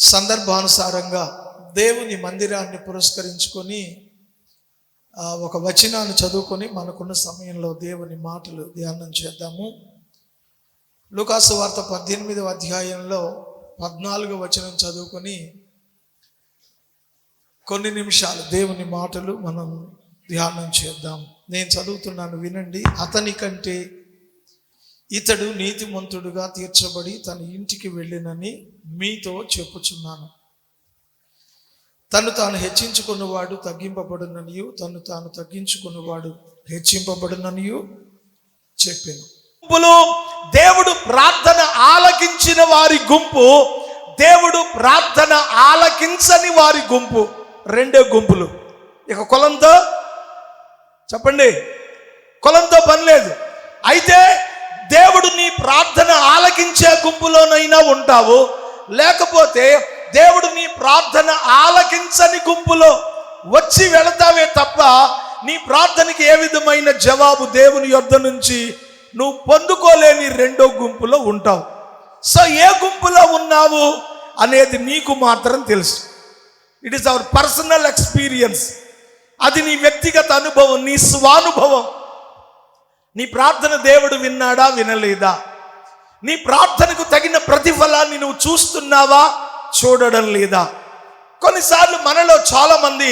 సందర్భానుసారంగా దేవుని మందిరాన్ని పురస్కరించుకొని ఒక వచనాన్ని చదువుకొని మనకున్న సమయంలో దేవుని మాటలు ధ్యానం చేద్దాము. లూకాసు వార్త 18వ అధ్యాయంలో 14వ వచనం చదువుకొని కొన్ని నిమిషాలు దేవుని మాటలు మనం ధ్యానం చేద్దాం. నేను చదువుతున్నాను, వినండి. అతని కంటే ఇతడు నీతిమంతుడుగా తీర్చబడి తన ఇంటికి వెళ్ళినని మీతో చెప్పుచున్నాను. తను తాను హెచ్చించుకున్నవాడు తగ్గింపబడుననియు, తను తాను తగ్గించుకున్నవాడు హెచ్చింపబడుననియు చెప్పాను. గుంపులు దేవుడు ప్రార్థన ఆలకించిన వారి గుంపు, దేవుడు ప్రార్థన ఆలకించని వారి గుంపు, రెండే గుంపులు. ఇక కులంతో చెప్పండి, కులంతో పని లేదు. అయితే దేవుడు నీ ప్రార్థన ఆలకించే గుంపులోనైనా ఉంటావు, లేకపోతే దేవుడు నీ ప్రార్థన ఆలకించని గుంపులో వచ్చి వెళతావే తప్ప నీ ప్రార్థనకి ఏ విధమైన జవాబు దేవుని యొద్ద నుంచి నువ్వు పొందుకోలేని రెండో గుంపులో ఉంటావు. సో ఏ గుంపులో ఉన్నావు అనేది నీకు మాత్రం తెలుసు. It is our personal experience. అది నీ వ్యక్తిగత అనుభవం, నీ స్వానుభవం. నీ ప్రార్థన దేవుడు విన్నాడా, వినలేదా? నీ ప్రార్థనకు తగిన ప్రతిఫలాన్ని నువ్వు చూస్తున్నావా, చూడడం లేదా? కొన్నిసార్లు మనలో చాలా మంది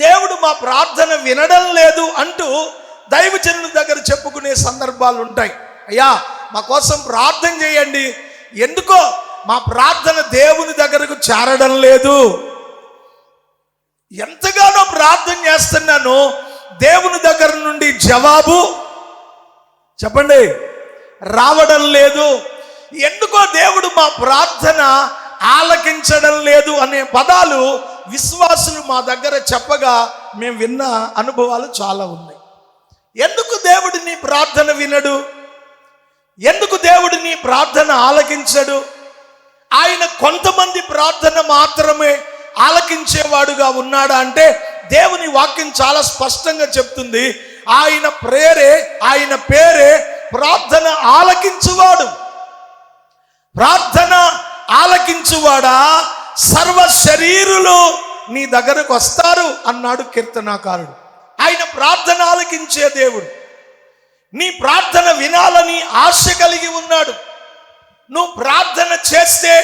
దేవుడు మా ప్రార్థన వినడం లేదు అంటూ దైవజనుల దగ్గర చెప్పుకునే సందర్భాలు ఉంటాయి. అయ్యా, మా కోసం ప్రార్థన చేయండి, ఎందుకో మా ప్రార్థన దేవుని దగ్గరకు చేరడం లేదు. ఎంతగానో ప్రార్థన చేస్తున్నాను, దేవుని దగ్గర నుండి జవాబు చెప్పండి రావడం లేదు. ఎందుకో దేవుడు మా ప్రార్థన ఆలకించడం లేదు అనే పదాలు విశ్వాసులు మా దగ్గర చెప్పగా మేము విన్న అనుభవాలు చాలా ఉన్నాయి. ఎందుకు దేవుడు నీ ప్రార్థన వినడు? ఎందుకు దేవుడు నీ ప్రార్థన ఆలకించడు? ఆయన కొంతమంది ప్రార్థన మాత్రమే ఆలకించేవాడుగా ఉన్నాడా అంటే దేవుని వాక్యం చాలా స్పష్టంగా చెప్తుంది. ఆయన పేరే ప్రార్థన ఆలకించువాడు. ప్రార్థన ఆలకించువాడా, సర్వ శరీరులు నీ దగ్గరకు వస్తారు అన్నాడు కీర్తనాకారుడు. ఆయన ప్రార్థన ఆలకించే దేవుడు. నీ ప్రార్థన వినాలని ఆశ కలిగి ఉన్నాడు. నువ్వు ప్రార్థన చేస్తే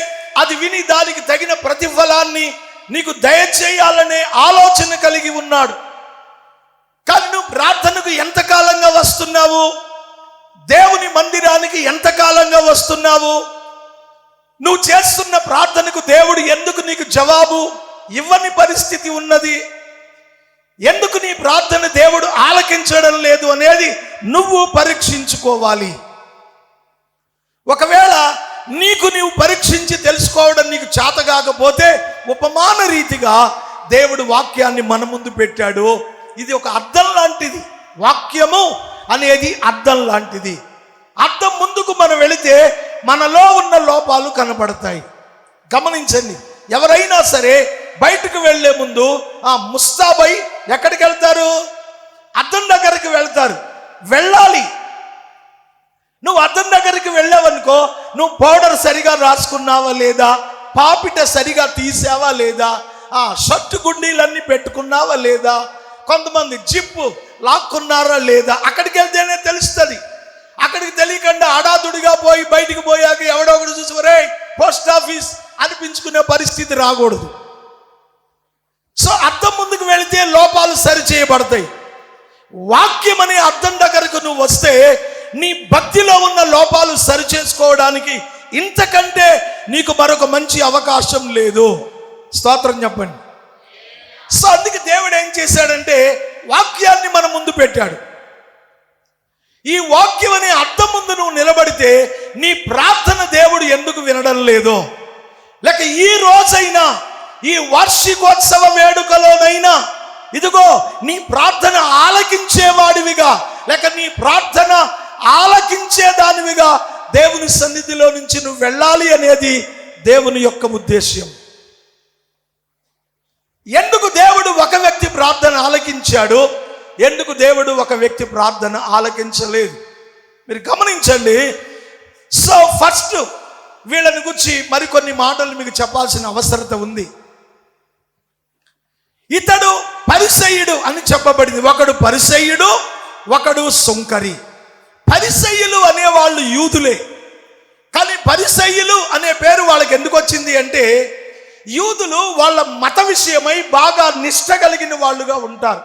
అది విని దానికి తగిన ప్రతిఫలాన్ని నీకు దయచేయాలనే ఆలోచన కలిగి ఉన్నాడు. కానీ నువ్వు ప్రార్థనకు ఎంతకాలంగా వస్తున్నావు? దేవుని మందిరానికి ఎంతకాలంగా వస్తున్నావు? నువ్వు చేస్తున్న ప్రార్థనకు దేవుడు ఎందుకు నీకు జవాబు ఇవ్వని పరిస్థితి ఉన్నది? ఎందుకు నీ ప్రార్థన దేవుడు ఆలకించడం లేదు అనేది నువ్వు పరీక్షించుకోవాలి. ఒకవేళ నీవు పరీక్షించి తెలుసుకోవడం నీకు చేత కాకపోతే ఉపమాన రీతిగా దేవుడు వాక్యాన్ని మన ముందు పెట్టాడు. ఇది ఒక అద్దం లాంటిది. వాక్యము అనేది అద్దం లాంటిది. అద్దం ముందుకు మనం వెళితే మనలో ఉన్న లోపాలు కనపడతాయి. గమనించండి, ఎవరైనా సరే బయటకు వెళ్లే ముందు ముస్తాబై ఎక్కడికి వెళ్తారు? అద్దం దగ్గరికి వెళ్తారు. వెళ్ళాలి. నువ్వు అద్దం దగ్గరికి వెళ్ళావనుకో, నువ్వు పౌడర్ సరిగా రాసుకున్నావా లేదా, పాపిట సరిగా తీసావా లేదా, షర్టు గుండీలన్నీ పెట్టుకున్నావా లేదా, కొంతమంది జిప్పు లాక్కున్నారా లేదా, అక్కడికి వెళ్తేనే తెలుస్తుంది. అక్కడికి తెలియకుండా అడాదుడిగా పోయి బయటికి పోయాక ఎవడో ఒకటి చూసి ఒరే పోస్ట్ ఆఫీస్ అనిపించుకునే పరిస్థితి రాకూడదు. సో అద్దం ముందుకు వెళితే లోపాలు సరి చేయబడతాయి. వాక్యం అనే అద్దం దగ్గరకు నువ్వు వస్తే నీ భక్తిలో ఉన్న లోపాలు సరి చేసుకోవడానికి ఇంతకంటే నీకు మరొక మంచి అవకాశం లేదు. స్తోత్రం చెప్పండి. సో అందుకే దేవుడు ఏం చేశాడంటే వాక్యాన్ని మన ముందు పెట్టాడు. ఈ వాక్యం అనే అద్దం ముందు నువ్వు నిలబడితే నీ ప్రార్థన దేవుడు ఎందుకు వినడం లేదో, లేక ఈ రోజైనా ఈ వార్షికోత్సవ వేడుకలోనైనా ఇదిగో నీ ప్రార్థన ఆలకించేవాడివిగా, లేక నీ ప్రార్థన ఆలకించేదానివిగా దేవుని సన్నిధిలో నుంచి నువ్వు వెళ్ళాలి అనేది దేవుని యొక్క ఉద్దేశ్యం. ఎందుకు దేవుడు ఒక వ్యక్తి ప్రార్థన ఆలకించాడు, ఎందుకు దేవుడు ఒక వ్యక్తి ప్రార్థన ఆలకించలేదు? మీరు గమనించండి. సో ఫస్ట్ వీళ్ళని గురించి మరికొన్ని మాటలు మీకు చెప్పాల్సిన అవసరత ఉంది. ఇతడు పరిసయ్యుడు అని చెప్పబడింది. ఒకడు పరిసయ్యుడు, ఒకడు సుంకరి. పరిసయ్యులు అనేవాళ్ళు యూదులే, కానీ పరిసయ్యులు అనే పేరు వాళ్ళకి ఎందుకు వచ్చింది అంటే, యూదులు వాళ్ళ మత విషయమై బాగా నిష్ట కలిగిన వాళ్ళుగా ఉంటారు.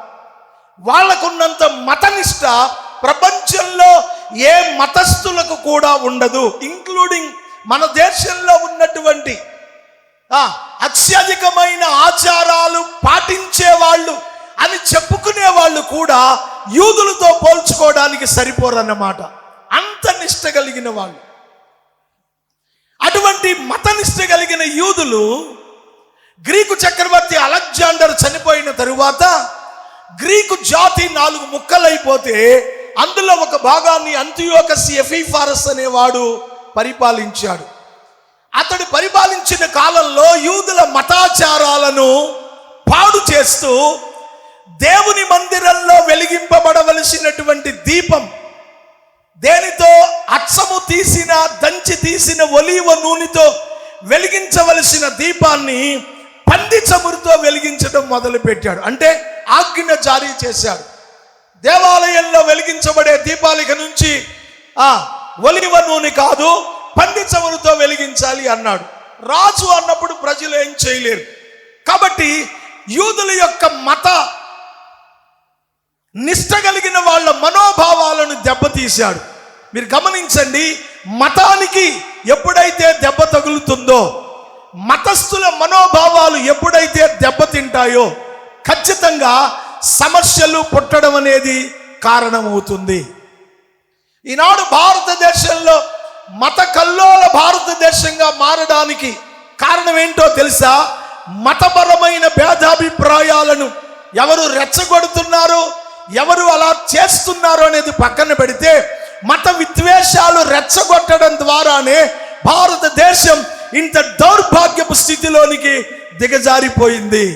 వాళ్ళకున్నంత మతనిష్ట ప్రపంచంలో ఏ మతస్థులకు కూడా ఉండదు, ఇంక్లూడింగ్ మన దేశంలో ఉన్నటువంటి అత్యధికమైన ఆచారాలు పాటించే వాళ్ళు అని చెప్పుకునే వాళ్ళు కూడా యూదులతో పోల్చుకోవడానికి సరిపోరన్నమాట. అంత నిష్ట కలిగిన వాళ్ళు. అటువంటి మతనిష్ట కలిగిన యూదులు గ్రీకు చక్రవర్తి అలెగ్జాండర్ చనిపోయిన తరువాత గ్రీకు జాతి 4 ముక్కలైపోతే అందులో ఒక భాగాన్ని అంతియోకస్ ఎపిఫానస్ అనేవాడు పరిపాలించాడు. అతడు పరిపాలించిన కాలంలో యూదుల మతాచారాలను పాడు చేస్తూ దేవుని మందిరంలో వెలిగింపబడవలసినటువంటి దీపం, దేనితో అచ్చము తీసిన దంచి తీసిన ఒలీవ నూనెతో వెలిగించవలసిన దీపాన్ని పంది చమురుతో వెలిగించడం మొదలుపెట్టాడు. అంటే ఆజ్ఞ జారీ చేశాడు. దేవాలయంలో వెలిగించబడే దీపాలిక నుంచి ఒలివ నూనె కాదు, పంది చమురుతో వెలిగించాలి అన్నాడు. రాజు అన్నప్పుడు ప్రజలు ఏం చేయలేరు. కాబట్టి యూదుల యొక్క మత నిష్ట కలిగిన వాళ్ళ మనోభావాలను దెబ్బతీశాడు. మీరు గమనించండి, మతానికి ఎప్పుడైతే దెబ్బ తగులుతుందో, మతస్థుల మనోభావాలు ఎప్పుడైతే దెబ్బతింటాయో ఖచ్చితంగా సమస్యలు పుట్టడం అనేది కారణమవుతుంది. ఈనాడు భారతదేశంలో మత కల్లోల భారతదేశంగా మారడానికి కారణం ఏంటో తెలుసా? మతపరమైన భేదాభిప్రాయాలను ఎవరు రెచ్చగొడుతున్నారు, ఎవరు అలా చేస్తున్నారు అనేది పక్కన పెడితే, మత విద్వేషాలు రెచ్చగొట్టడం ద్వారానే భారతదేశం ఇంత దౌర్భాగ్యపు స్థితిలోనికి దిగజారిపోయింది.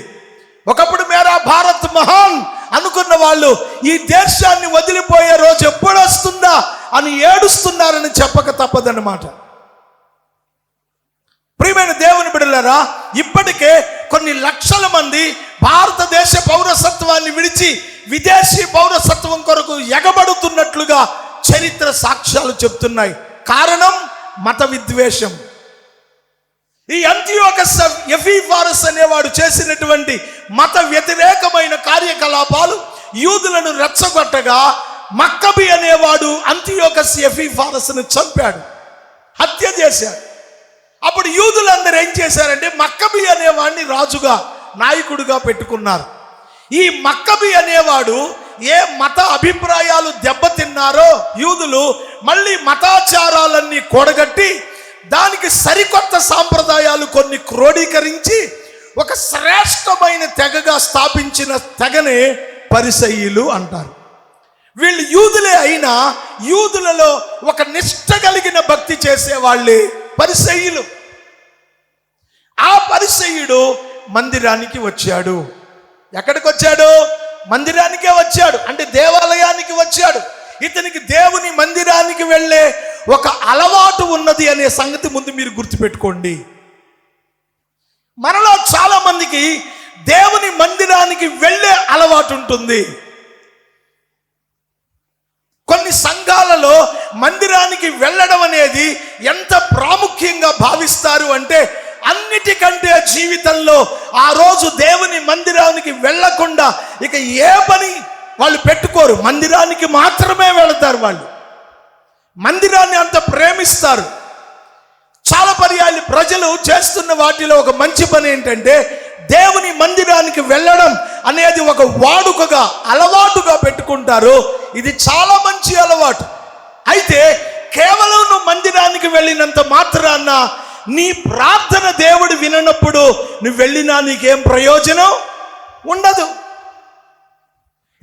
ఒకప్పుడు మేరా భారత్ మహాన్ అనుకున్న వాళ్ళు ఈ దేశాన్ని వదిలిపోయే రోజు ఎప్పుడు వస్తుందా అని ఏడుస్తున్నారని చెప్పక తప్పదన్నమాట. ప్రియమైన దేవుని బిడ్డలారా, ఇప్పటికే కొన్ని లక్షల మంది భారతదేశ పౌరసత్వాన్ని విడిచి విదేశీ పౌరసత్వం కొరకు ఎగబడుతున్నట్లుగా చరిత్ర సాక్ష్యాలు చెప్తున్నాయి. కారణం మత విద్వేషం. ఈ అంతియోకస్ ఎపిఫానస్ అనేవాడు చేసినటువంటి మత వ్యతిరేకమైన కార్యకలాపాలు యూదులను రెచ్చగొట్టగా, మక్కబి అనేవాడు అంతియోకస్ ఎపిఫానస్ను చంపాడు, హత్య చేశాడు. అప్పుడు యూదులందరూ ఏం చేశారంటే మక్కబి అనేవాడిని రాజుగా, నాయకుడిగా పెట్టుకున్నారు. ఈ మక్కబి అనేవాడు ఏ మత అభిప్రాయాలు దెబ్బతిన్నారో యూదులు మళ్ళీ మతాచారాలన్నీ కూడగట్టి దానికి సరికొత్త సాంప్రదాయాలు కొన్ని క్రోడీకరించి ఒక శ్రేష్టమైన తెగగా స్థాపించిన తెగనే పరిసయ్యులు అంటారు. వీళ్ళు యూదులే అయినా యూదులలో ఒక నిష్ట కలిగిన భక్తి చేసేవాళ్ళే పరిసయ్యులు. ఆ పరిసయ్యుడు మందిరానికి వచ్చాడు. ఎక్కడికి వచ్చాడు? మందిరానికే వచ్చాడు, అంటే దేవాలయానికి వచ్చాడు. ఇతనికి దేవుని మందిరానికి వెళ్ళే ఒక అలవాటు ఉన్నది అనే సంగతి ముందు మీరు గుర్తుపెట్టుకోండి. మనలో చాలా మందికి దేవుని మందిరానికి వెళ్ళే అలవాటు ఉంటుంది. కొన్ని సంఘాలలో మందిరానికి వెళ్ళడం అనేది ఎంత ప్రాముఖ్యంగా భావిస్తారు అంటే, అన్నిటికంటే జీవితంలో ఆ రోజు దేవుని మందిరానికి వెళ్ళకుండా ఇక ఏ పని వాళ్ళు పెట్టుకోరు. మందిరానికి మాత్రమే వెళతారు. వాళ్ళు మందిరాన్ని అంత ప్రేమిస్తారు. చాలా పర్యాలు ప్రజలు చేస్తున్న వాటిలో ఒక మంచి పని ఏంటంటే, దేవుని మందిరానికి వెళ్ళడం అనేది ఒక వాడుకగా, అలవాటుగా పెట్టుకుంటారు. ఇది చాలా మంచి అలవాటు. అయితే కేవలం నువ్వు మందిరానికి వెళ్ళినంత మాత్రాన నీ ప్రార్థన దేవుడు విననప్పుడు నువ్వు వెళ్ళినా నీకేం ప్రయోజనం ఉండదు.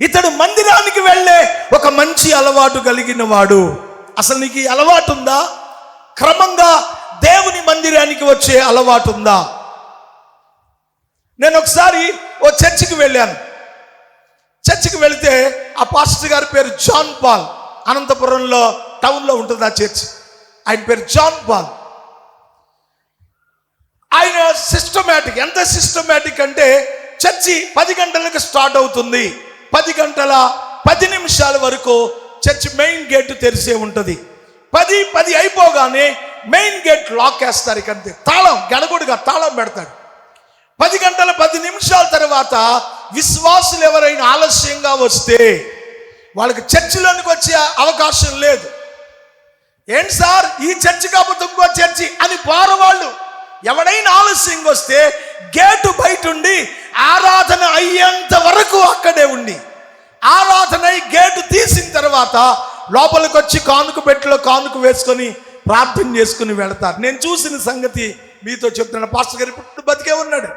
ఇతడు మందిరానికి వెళ్ళే ఒక మంచి అలవాటు కలిగిన వాడు. అసలు నీకు ఈ అలవాటు ఉందా? క్రమంగా దేవుని మందిరానికి వచ్చే అలవాటు ఉందా? నేను ఒకసారి ఓ చర్చికి వెళ్ళాను. చర్చికి వెళితే ఆ పాస్టర్ గారి పేరు జాన్ పాల్. అనంతపురంలో టౌన్లో ఉంటుంది ఆ చర్చ్. ఆయన పేరు జాన్ పాల్. ఆయన సిస్టమేటిక్, ఎంత సిస్టమేటిక్ అంటే చర్చి 10 గంటలకు స్టార్ట్ అవుతుంది. 10 గంటల 10 నిమిషాల వరకు చర్చి మెయిన్ గేట్ తెరిసే ఉంటుంది. 10 అయిపోగానే మెయిన్ గేట్ లాక్ వేస్తారు. ఇకంతే, తాళం గడగుడిగా తాళం పెడతాడు. 10 గంటల 10 నిమిషాల తర్వాత విశ్వాసులు ఎవరైనా ఆలస్యంగా వస్తే వాళ్ళకి చర్చిలోనికి వచ్చే అవకాశం లేదు. ఏంటి సార్, ఈ చర్చి కాకపోతే ఇంకో చర్చి అని వాళ్ళు ఎవడైనా ఆలస్యంగా వస్తే గేటు బయట ఉండి ఆరాధన అయ్యేంత వరకు అక్కడే ఉండి, ఆరాధన అయి గేటు తీసిన తర్వాత లోపలికి వచ్చి కానుక పెట్టిలో కానుక వేసుకొని ప్రార్థన చేసుకుని వెళతారు. నేను చూసిన సంగతి మీతో చెప్తున్నాను. పాస్టర్ గారు ఇప్పుడు బతికే ఉన్నాడు.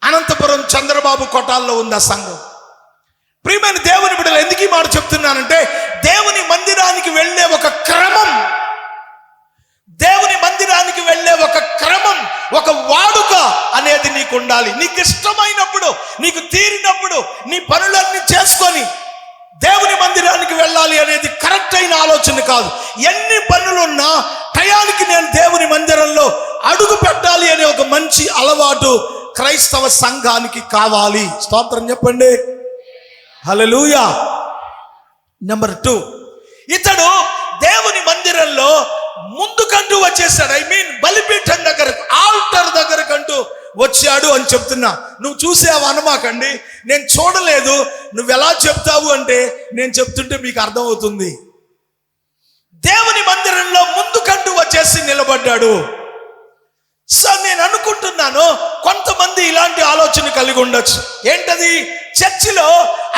అనంతపురం చంద్రబాబు కొటాల్లో ఉంది ఆ సంఘం. ప్రియమైన దేవుని బిడ్డలు, ఎందుకు ఈ మాట చెప్తున్నానంటే, దేవుని మందిరానికి వెళ్ళే ఒక క్రమం, దేవుని మందిరానికి వెళ్ళే ఒక క్రమం, ఒక వాడుక అనేది నీకు ఉండాలి. నీకు ఇష్టమైనప్పుడు, నీకు తీరినప్పుడు నీ పనులన్నీ చేసుకొని దేవుని మందిరానికి వెళ్ళాలి అనేది కరెక్ట్ అయిన ఆలోచన కాదు. ఎన్ని పనులున్నా టయానికి నేను దేవుని మందిరంలో అడుగు పెట్టాలి అనే ఒక మంచి అలవాటు క్రైస్తవ సంఘానికి కావాలి. స్తోత్రం చెప్పండి, హల్లెలూయా. నెంబర్ 2, ఇతడు దేవుని మందిరంలో ముందుకంటూ వచ్చేసాడు. బలిపీఠం దగ్గరకు, ఆల్టర్ దగ్గరకంటూ వచ్చాడు అని చెప్తున్నా. నువ్వు చూసావు అనమాకండి, నేను చూడలేదు. నువ్వు ఎలా చెప్తావు అంటే, నేను చెప్తుంటే మీకు అర్థమవుతుంది. దేవుని మందిరంలో ముందుకంటూ వచ్చేసి నిలబడ్డాడు. సో నేను అనుకుంటున్నాను, కొంతమంది ఇలాంటి ఆలోచన కలిగి ఉండొచ్చు. ఏంటది? చర్చిలో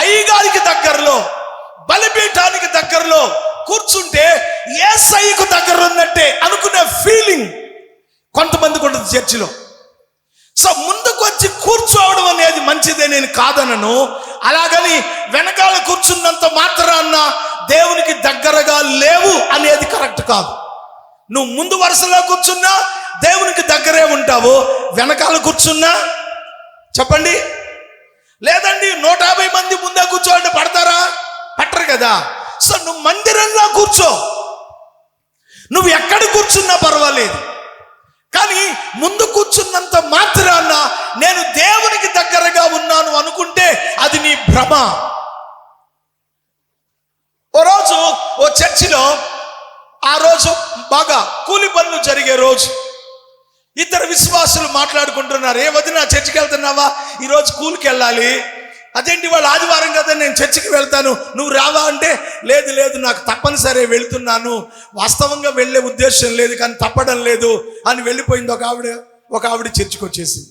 అయ్యగారికి దగ్గరలో, బలిపీఠానికి దగ్గరలో కూర్చుంటే యేసయ్యకు దగ్గర ఉన్నట్టే అనుకునే ఫీలింగ్ కొంతమందికి ఉంటుంది చర్చిలో. సో ముందుకు వచ్చి కూర్చోవడం అనేది మంచిదే, నేను కాదనను. అలాగని వెనకాల కూర్చున్నంత మాత్రాన్న దేవునికి దగ్గరగా లేవు అనేది కరెక్ట్ కాదు. నువ్వు ముందు వరుసలో కూర్చున్నా దేవునికి దగ్గరే ఉంటావు, వెనకాల కూర్చున్నా చెప్పండి. లేదండి 150 మంది ముందే కూర్చోండి, పడతారా? పట్టరు కదా. సో నువ్వు మందిరంలో కూర్చో, నువ్వు ఎక్కడ కూర్చున్నా పర్వాలేదు. కానీ ముందు కూర్చున్నంత మాత్రాన నేను దేవునికి దగ్గరగా ఉన్నాను అనుకుంటే అది నీ భ్రమ. ఓ రోజు ఓ చర్చిలో, ఆ రోజు బాగా కూలి పనులు జరిగే రోజు, ఇద్దరు విశ్వాసులు మాట్లాడుకుంటున్నారు. ఏ వదినా చర్చికి వెళ్తున్నావా? ఈరోజు కూలికి వెళ్ళాలి. అదేంటి, వాళ్ళు ఆదివారం కదా, నేను చర్చికి వెళ్తాను, నువ్వు రావా అంటే, లేదు లేదు నాకు తప్పనిసరి వెళ్తున్నాను, వాస్తవంగా వెళ్ళే ఉద్దేశం లేదు కానీ తప్పడం లేదు అని వెళ్ళిపోయింది. ఒక ఆవిడ చర్చికి వచ్చేసింది.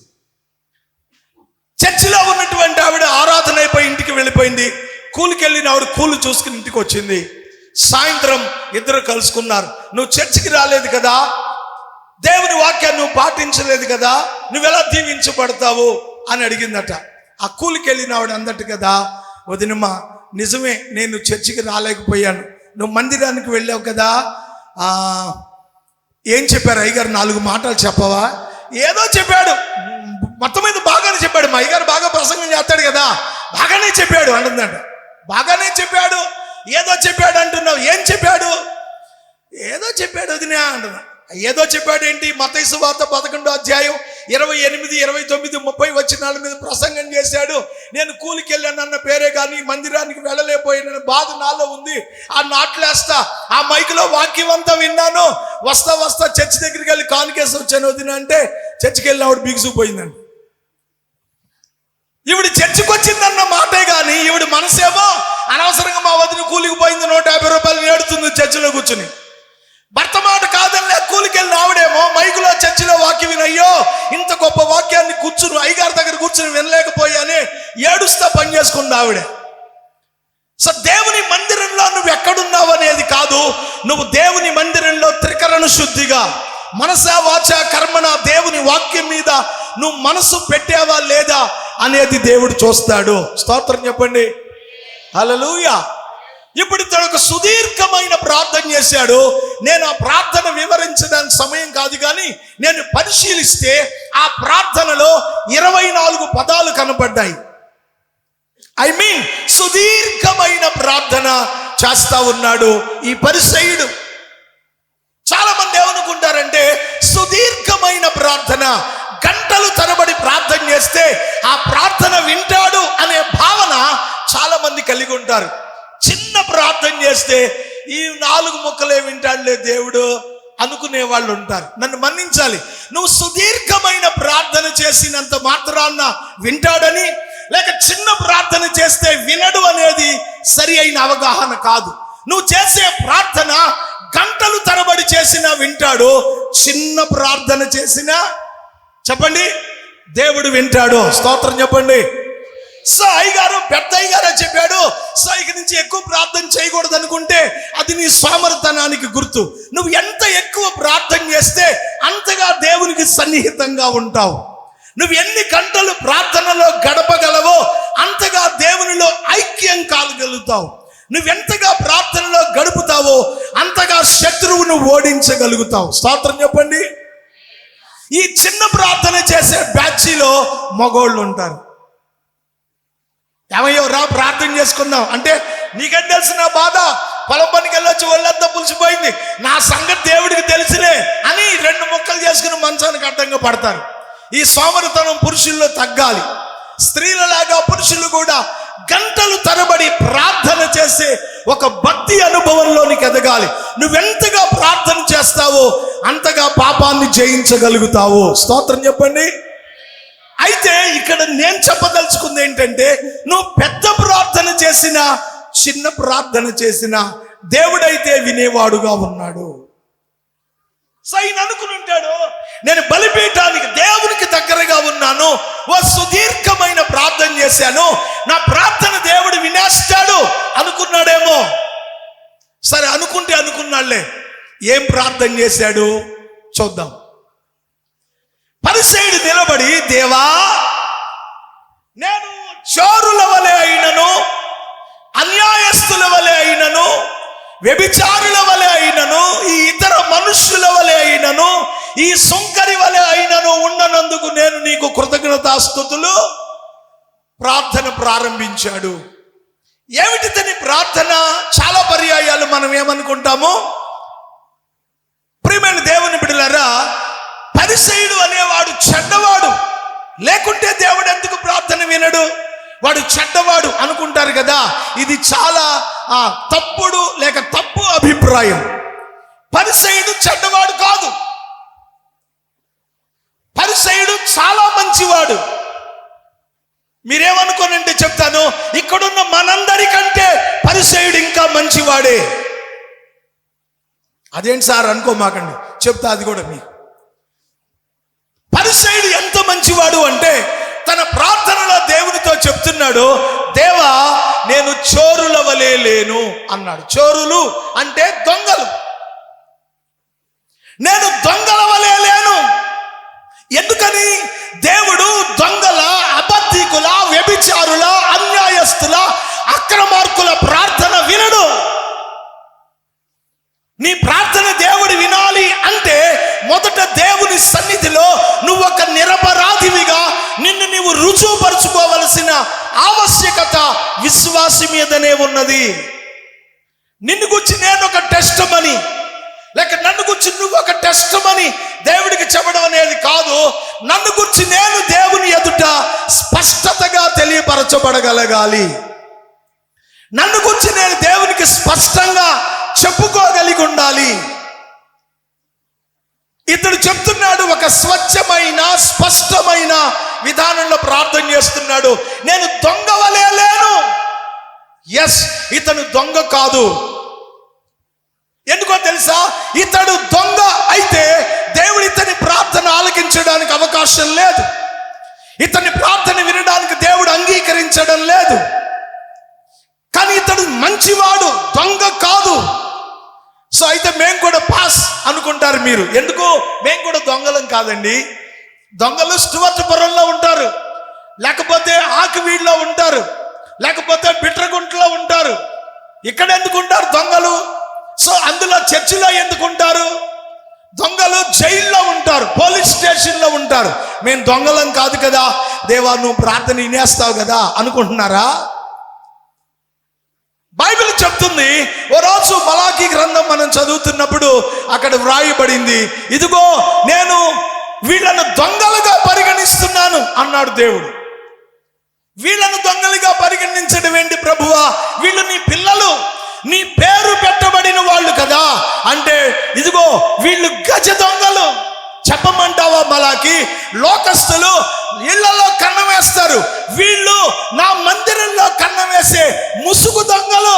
చర్చిలో ఉన్నటువంటి ఆవిడ ఆరాధన అయిపోయి ఇంటికి వెళ్ళిపోయింది. కూలికి వెళ్ళిన ఆవిడ కూలి చూసుకుని ఇంటికి వచ్చింది. సాయంత్రం ఇద్దరు కలుసుకున్నారు. నువ్వు చర్చికి రాలేదు కదా, దేవుని వాక్యాన్ని నువ్వు పాటించలేదు కదా, నువ్వెలా దీవించబడతావు అని అడిగిందట. ఆ కూలికి వెళ్ళిన ఆవిడ అందట కదా, వదినమ్మ నిజమే, నేను చర్చికి రాలేకపోయాను, నువ్వు మందిరానికి వెళ్ళావు కదా, ఏం చెప్పారు అయ్యగారు? 4 మాటలు చెప్పవా? ఏదో చెప్పాడు, మొత్తం మీద బాగానే చెప్పాడు. మా అయ్యగారు బాగా ప్రసంగం చేస్తాడు కదా, బాగానే చెప్పాడు అంటుందంట. బాగానే చెప్పాడు, ఏదో చెప్పాడు అంటున్నావు, ఏం చెప్పాడు? ఏదో చెప్పాడు వదినా అంటున్నా. ఏదో చెప్పాడు ఏంటి? మత్తయి సువార్త 11వ అధ్యాయం 28, 29, 30 వచనాల మీద ప్రసంగం చేశాడు. నేను కూలికి వెళ్ళానన్న పేరే కానీ మందిరానికి వెళ్ళలేకపోయానన్న బాధ నాలో ఉంది. ఆ నాట్లేస్తా, ఆ మైకులో వాక్యం అంతా విన్నాను, వస్తా వస్తా చర్చి దగ్గరికి వెళ్ళి కానుకేసి వచ్చాను వదిన అంటే, చర్చికి వెళ్ళిన ఆవిడ బిగుసిపోయిందండి. ఈవిడ చర్చికి వచ్చిందన్న మాటే కానీ ఈవిడ మనసేమో అనవసరంగా మా వదిన కూలికి పోయింది, 150 రూపాయలు ఏడుతుంది చర్చిలో కూర్చుని. భర్త మాట కాదనిలే కూలికి వెళ్ళిన ఆవిడేమో మైకులో చర్చిలో వాక్యం వినయ్యో, ఇంత గొప్ప వాక్యాన్ని కూర్చుని అయ్యగారి దగ్గర కూర్చుని వినలేకపోయాని ఏడుస్తా పని చేసుకుంది ఆవిడే. సో దేవుని మందిరంలో నువ్వు ఎక్కడున్నావు అనేది కాదు, నువ్వు దేవుని మందిరంలో త్రికరణ శుద్ధిగా మనసా వాచ కర్మణ దేవుని వాక్యం మీద నువ్వు మనసు పెట్టావా లేదా అనేది దేవుడు చూస్తాడు. స్తోత్రం చెప్పండి, హల్లెలూయా. ఇప్పుడు ఇతడు ఒక సుదీర్ఘమైన ప్రార్థన చేశాడు. నేను ఆ ప్రార్థన వివరించడానికి సమయం కాదు, కానీ నేను పరిశీలిస్తే ఆ ప్రార్థనలో 24 పదాలు కనబడ్డాయి. సుదీర్ఘమైన ప్రార్థన చేస్తా ఉన్నాడు ఈ పరిసయ్యుడు. చాలా మంది ఏమనుకుంటారంటే సుదీర్ఘమైన ప్రార్థన, గంటలు తరబడి ప్రార్థన చేస్తే ఆ ప్రార్థన వింటాడు అనే భావన చాలా మంది కలిగి ఉంటారు. చిన్న ప్రార్థన చేస్తే ఈ 4 ముక్కలే వింటాడులే దేవుడు అనుకునే వాళ్ళు ఉంటారు. నన్ను మన్నించాలి, నువ్వు సుదీర్ఘమైన ప్రార్థన చేసినంత మాత్రాన వింటాడని, లేక చిన్న ప్రార్థన చేస్తే వినడు అనేది సరి అయిన అవగాహన కాదు. నువ్వు చేసే ప్రార్థన గంటలు తరబడి చేసినా వింటాడు, చిన్న ప్రార్థన చేసినా చెప్పండి దేవుడు వింటాడు. స్తోత్రం చెప్పండి. సో అయ్యగారు, పెద్ద అయ్యగారు చెప్పాడు, సో ఇక నుంచి ఎక్కువ ప్రార్థన చేయకూడదు అనుకుంటే అది నీ సోమరితనానికి గుర్తు. నువ్వు ఎంత ఎక్కువ ప్రార్థన చేస్తే అంతగా దేవునికి సన్నిహితంగా ఉంటావు. నువ్వు ఎన్ని గంటలు ప్రార్థనలో గడపగలవో అంతగా దేవునిలో ఐక్యం కాగలుగుతావు. నువ్వెంతగా ప్రార్థనలో గడుపుతావో అంతగా శత్రువును ఓడించగలుగుతావు. స్తోత్రం చెప్పండి. ఈ చిన్న ప్రార్థన చేసే బ్యాచీలో మగోళ్ళు ఉంటారు. ఏమయ్యో రా ప్రార్థన చేసుకుందాం అంటే, నీకేం తెలుసు నా బాధ, పొలం పనికి వెళ్ళొచ్చి ఒళ్ళంతా పులిసిపోయింది, నా సంగతి దేవుడికి తెలిసినే అని 2 ముక్కలు చేసుకుని మంచానికి అడ్డంగా పడతారు. ఈ సోమరితనం పురుషుల్లో తగ్గాలి. స్త్రీలలాగా పురుషులు కూడా గంటలు తరబడి ప్రార్థన చేసే ఒక భక్తి అనుభవంలోనికి ఎదగాలి. నువ్వెంతగా ప్రార్థన చేస్తావో అంతగా పాపాన్ని జయించగలుగుతావు. స్తోత్రం చెప్పండి. అయితే ఇక్కడ నేను చెప్పదలుచుకుంది ఏంటంటే, నువ్వు పెద్ద ప్రార్థన చేసినా చిన్న ప్రార్థన చేసినా దేవుడైతే వినేవాడుగా ఉన్నాడు. సైన్ అనుకుని ఉంటాడు, నేను బలిపీఠానికి దేవునికి దగ్గరగా ఉన్నాను, ఓ సుదీర్ఘమైన ప్రార్థన చేశాను, నా ప్రార్థన దేవుడు వినేస్తాడు అనుకున్నాడేమో. సరే అనుకుంటే అనుకున్నాళ్లే, ఏం ప్రార్థన చేశాడు చూద్దాం. పరిసయ్యుడు నిలబడి, దేవా నేను చోరుల వలె అయినను, అన్యాయస్తుల వలె అయినను, వ్యభిచారుల వలె అయినను, ఈ ఇతర మనుష్యుల వలె అయినను, ఈ సుంకరి వలె అయినను ఉన్ననందుకు నేను నీకు కృతజ్ఞతాస్తుతులు. ప్రార్థన ప్రారంభించాడు. ఏమిటి తని ప్రార్థన? చాలా పర్యాయాలు మనం ఏమనుకుంటాము, ప్రియమైన దేవుని బిడ్డలారా, పరిసయ్యుడు అనేవాడు చెడ్డవాడు, లేకుంటే దేవుడు ఎందుకు ప్రార్థన వినడు, వాడు చెడ్డవాడు అనుకుంటారు కదా. ఇది చాలా తప్పుడు లేక తప్పు అభిప్రాయం. పరిసయ్యుడు చెడ్డవాడు కాదు, పరిసయ్యుడు చాలా మంచివాడు. మీరేమనుకోనంటే చెప్తాను, ఇక్కడున్న మనందరికంటే పరిసయ్యుడు ఇంకా మంచివాడే. అదేంటి సార్ అనుకోమాకండి, చెప్తా అది కూడా మీకు. పరిసయ్యుడు ఎంత మంచివాడు అంటే, తన ప్రార్థనలో దేవునితో చెప్తున్నాడు, దేవా నేను చోరుల వలె లేను అన్నాడు. చోరులు అంటే దొంగలు. నేను దొంగల వలె లేను. ఎందుకని? దేవుడు దొంగల, అబద్ధికుల, వ్యభిచారుల, అన్యాయస్తుల, అక్రమార్కుల ప్రార్థన వినడు. నీ ప్రార్థన దేవుడు వినాలి అంటే మొదట దేవుని సన్నిధిలో నువ్వు ఒక నిరపరాధివిగా నిన్ను నీవు రుజువుపరుచుకోవలసిన ఆవశ్యకత విశ్వాసి మీదనే ఉన్నది. నిన్ను గురించి నేను ఒక టెస్టమని, లేక నన్ను గురించి నువ్వు ఒక టెస్టమని దేవుడికి చెప్పడం అనేది కాదు. నన్ను గురించి నేను దేవుని ఎదుట స్పష్టతగా తెలియపరచబడగలగాలి. నన్ను గురించి నేను దేవునికి స్పష్టంగా చెప్పుకోగలిగి ఉండాలి. ఇతడు చెప్తున్నాడు, ఒక స్వచ్ఛమైన స్పష్టమైన విధానంలో ప్రార్థన చేస్తున్నాడు. నేను దొంగ వలె లేను. ఎస్, ఇతను దొంగ కాదు. ఎందుకో తెలుసా? ఇతడు దొంగ అయితే దేవుడు ఇతని ప్రార్థన ఆలకించడానికి అవకాశం లేదు. ఇతని ప్రార్థన వినడానికి దేవుడు అంగీకరించడం లేదు. కానీ ఇతడు మంచివాడు, దొంగ కాదు. సో అయితే మేము కూడా పాస్ అనుకుంటారు మీరు. ఎందుకు? మేము కూడా దొంగలం కాదండి. దొంగలు స్టువర్ట్పురంలో ఉంటారు, లేకపోతే ఆకివీడ్లో ఉంటారు, లేకపోతే బిట్రగుంటలో ఉంటారు. ఇక్కడ ఎందుకుంటారు దొంగలు? సో అందులో చర్చిలో ఎందుకుంటారు దొంగలు? జైల్లో ఉంటారు, పోలీస్ స్టేషన్లో ఉంటారు. మేము దొంగలం కాదు కదా, దేవా నువ్వు ప్రార్థన వినేస్తావు కదా అనుకుంటున్నారా? బైబిల్ చెప్తుంది, ఓ రోజు మలాకీ గ్రంథం మనం చదువుతున్నప్పుడు అక్కడ వ్రాయబడింది, ఇదిగో నేను వీళ్ళను దొంగలుగా పరిగణిస్తున్నాను అన్నాడు దేవుడు. వీళ్ళను దొంగలుగా పరిగణించడం ఏంటి ప్రభువా? వీళ్ళు నీ పిల్లలు, నీ పేరు పెట్టబడిన వాళ్ళు కదా. అంటే ఇదిగో వీళ్ళు గజ దొంగలు. చెప్పమంటావా మలాకి? లోకస్తులు ఇళ్లలో కన్నం వేస్తారు, వీళ్ళు నా మందిరంలో కన్నం వేసే ముసుగు దొంగలు.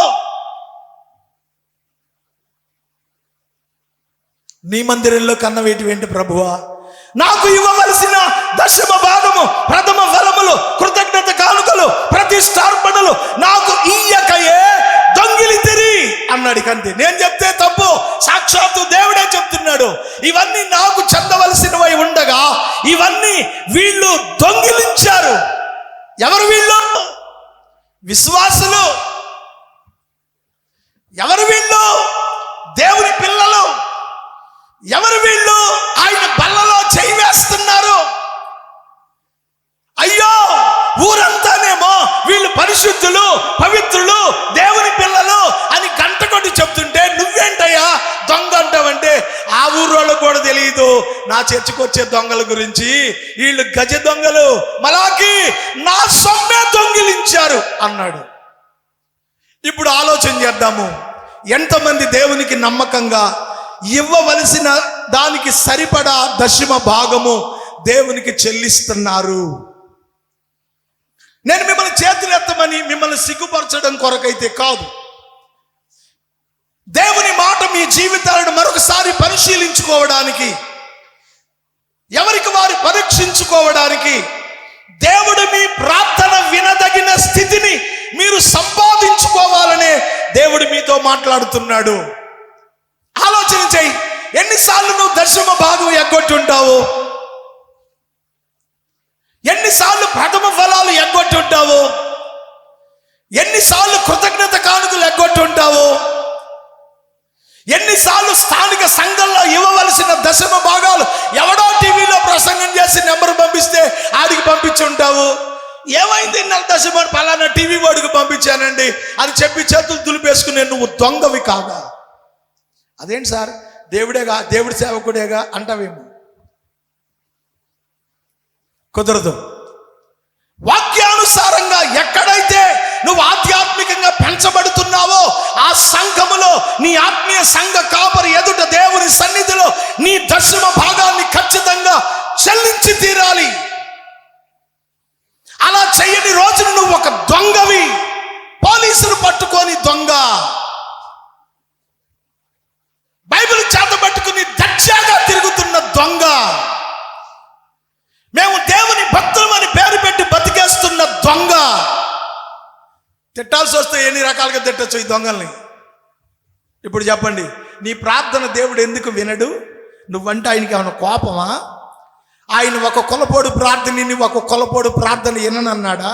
నీ మందిరంలో కన్నం వేటి ప్రభువా? నాకు ఇవ్వవలసిన దశమ భాగము, ప్రథమ ఫలములు, కృతజ్ఞత కానుకలు, ప్రతిష్టార్పణలు నాకు ఇయ్యకయే దొంగిలితిరి అన్నాడు. కంటే నేను చెప్తే తప్పు, సాక్షాత్తు దేవుడే చెప్తున్నాడు. ఇవన్నీ నాకు చెందవలసినవై ఉండగా ఇవన్నీ వీళ్ళు దొంగిలించారు. ఎవరు వీళ్ళు? విశ్వాసులు. ఎవరు వీళ్ళు? దేవుని పిల్లలు. ఎవరు వీళ్ళు? ఆయన బల్లలో చేయి వేస్తున్నారు. అయ్యో, ఊరంతానేమో వీళ్ళు పరిశుద్ధులు, పవిత్రులు, దేవుని పిల్లలు అని గంట కొట్టి చెప్తుంటే నువ్వేంటయ్యా దొంగ అంటావంటే ఆ ఊరోళ్ళకు కూడా తెలియదు నా చర్చకు వచ్చే దొంగల గురించి. వీళ్ళు గజ దొంగలు, మలాకి నా సొమ్మే దొంగిలించారు అన్నాడు. ఇప్పుడు ఆలోచన చేద్దాము, ఎంతమంది దేవునికి నమ్మకంగా ఇవ్వవలసిన దానికి సరిపడా దశమ భాగము దేవునికి చెల్లిస్తున్నారు. నేను మిమ్మల్ని చేతులు ఎత్తమని మిమ్మల్ని సిగ్గుపరచడం కొరకైతే కాదు. దేవుని మాట మీ జీవితాలను మరొకసారి పరిశీలించుకోవడానికి, ఎవరికి వారు పరీక్షించుకోవడానికి, దేవుడు మీ ప్రార్థన వినదగిన స్థితిని మీరు సంపాదించుకోవాలనే దేవుడు మీతో మాట్లాడుతున్నాడు. ఆలోచన చేయి, ఎన్నిసార్లు నువ్వు దశమ భాగం ఎగ్గొట్టుంటావు? ఎన్నిసార్లు ప్రథమ ఫలాలు ఎగ్గొట్టుంటావు? ఎన్నిసార్లు కృతజ్ఞత కానుకలు ఎగ్గొట్టుంటావు? ఎన్నిసార్లు స్థానిక సంఘంలో ఇవ్వవలసిన దశమ భాగాలు ఎవడో టీవీలో ప్రసంగం చేసి నెంబర్ పంపిస్తే ఆడికి పంపించుంటావు. ఏమైంది నా దశమ పలానా టీవీ వాడికి పంపించానండి అని చెప్పి చేతులు దులిపేసుకునే నువ్వు దొంగవి కాగా? అదేంటి సార్, దేవుడేగా, దేవుడి సేవకుడేగా అంటావేమో. కుదరదు. వాక్యానుసారంగా ఎక్కడైతే నువ్వు ఆధ్యాత్మికంగా పెంచబడుతున్నావో ఆ సంఘములో, నీ ఆత్మీయ సంఘ కాపరి ఎదుట దేవుని సన్నిధిలో నీ దశమ భాగాన్ని ఖచ్చితంగా చెల్లించి తీరాలి. అలా చెయ్యని రోజున నువ్వు ఒక దొంగవి. పోలీసులు పట్టుకొని దొంగ, బైబిల్ చేత పట్టుకుని దర్జాగా తిరుగుతున్న దొంగ, మేము దేవుని భక్తులమని పేరు పెట్టి బతికేస్తున్న దొంగ. తిట్టాల్సి వస్తే ఎన్ని రకాలుగా తిట్టచ్చు ఈ దొంగల్ని. ఇప్పుడు చెప్పండి, నీ ప్రార్థన దేవుడు ఎందుకు వినడు? నువ్వంటే ఆయనకి ఏమైనా కోపమా? ఆయన ఒక కొలపోడు ప్రార్థనని ఒక కొలపోడు ప్రార్థన విననన్నాడా?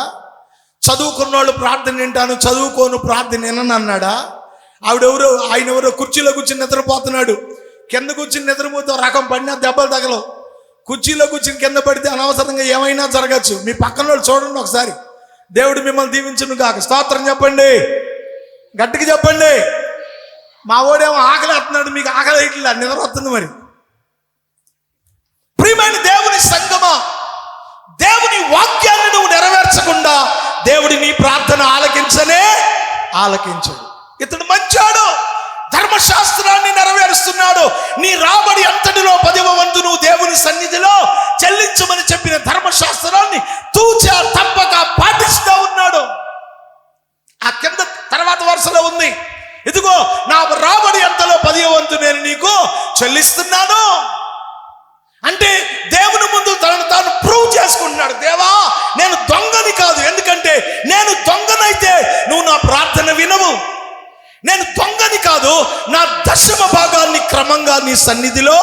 చదువుకున్నోళ్ళు ప్రార్థన వింటాను, చదువుకోను ప్రార్థన విననన్నాడా? ఆయన ఎవరో కుర్చీలో కూర్చుని నిద్రపోతున్నాడు, కింద కూర్చుని నిద్రపోతే రకం పడినా దెబ్బలు తగలవు. కుర్చీలో కూర్చుని కింద పడితే అనవసరంగా ఏమైనా జరగచ్చు. మీ పక్కన వాళ్ళు చూడండి ఒకసారి. దేవుడు మిమ్మల్ని దీవించును కాక. స్తోత్రం చెప్పండి, గట్టిగా చెప్పండి. మా ఓడేమో ఆకలి వస్తున్నాడు, మీకు ఆకలి ఇట్లా నిద్ర వస్తుంది. మరి ప్రియమైన దేవుని సంగమా, దేవుని వాక్యాన్ని నువ్వు నెరవేర్చకుండా దేవుడి నీ ప్రార్థన ఆలకించడు. ఇతడు మంచాడు, ధర్మశాస్త్రాన్ని నెరవేరుస్తున్నాడు. నీ రాబడి అంతటిలో 10వ వంతు నువ్వు దేవుని సన్నిధిలో చెల్లించమని చెప్పిన ధర్మశాస్త్రాన్ని తూచా తప్పక పాటిస్తూ ఉన్నాడు. ఆ కింద తర్వాత వరుసలో ఉంది, ఇదిగో నా రాబడి అంతలో 10వ వంతు నేను నీకు చెల్లిస్తున్నాను. అంటే దేవుని ముందు తనను తాను ప్రూవ్ చేసుకుంటున్నాడు. దేవా, నేను దొంగని కాదు, ఎందుకంటే నేను దొంగనైతే నువ్వు నా ప్రార్థన వినవు. నేను దొంగని కాదు, నా దశమ భాగాన్ని క్రమంగా నీ సన్నిధిలో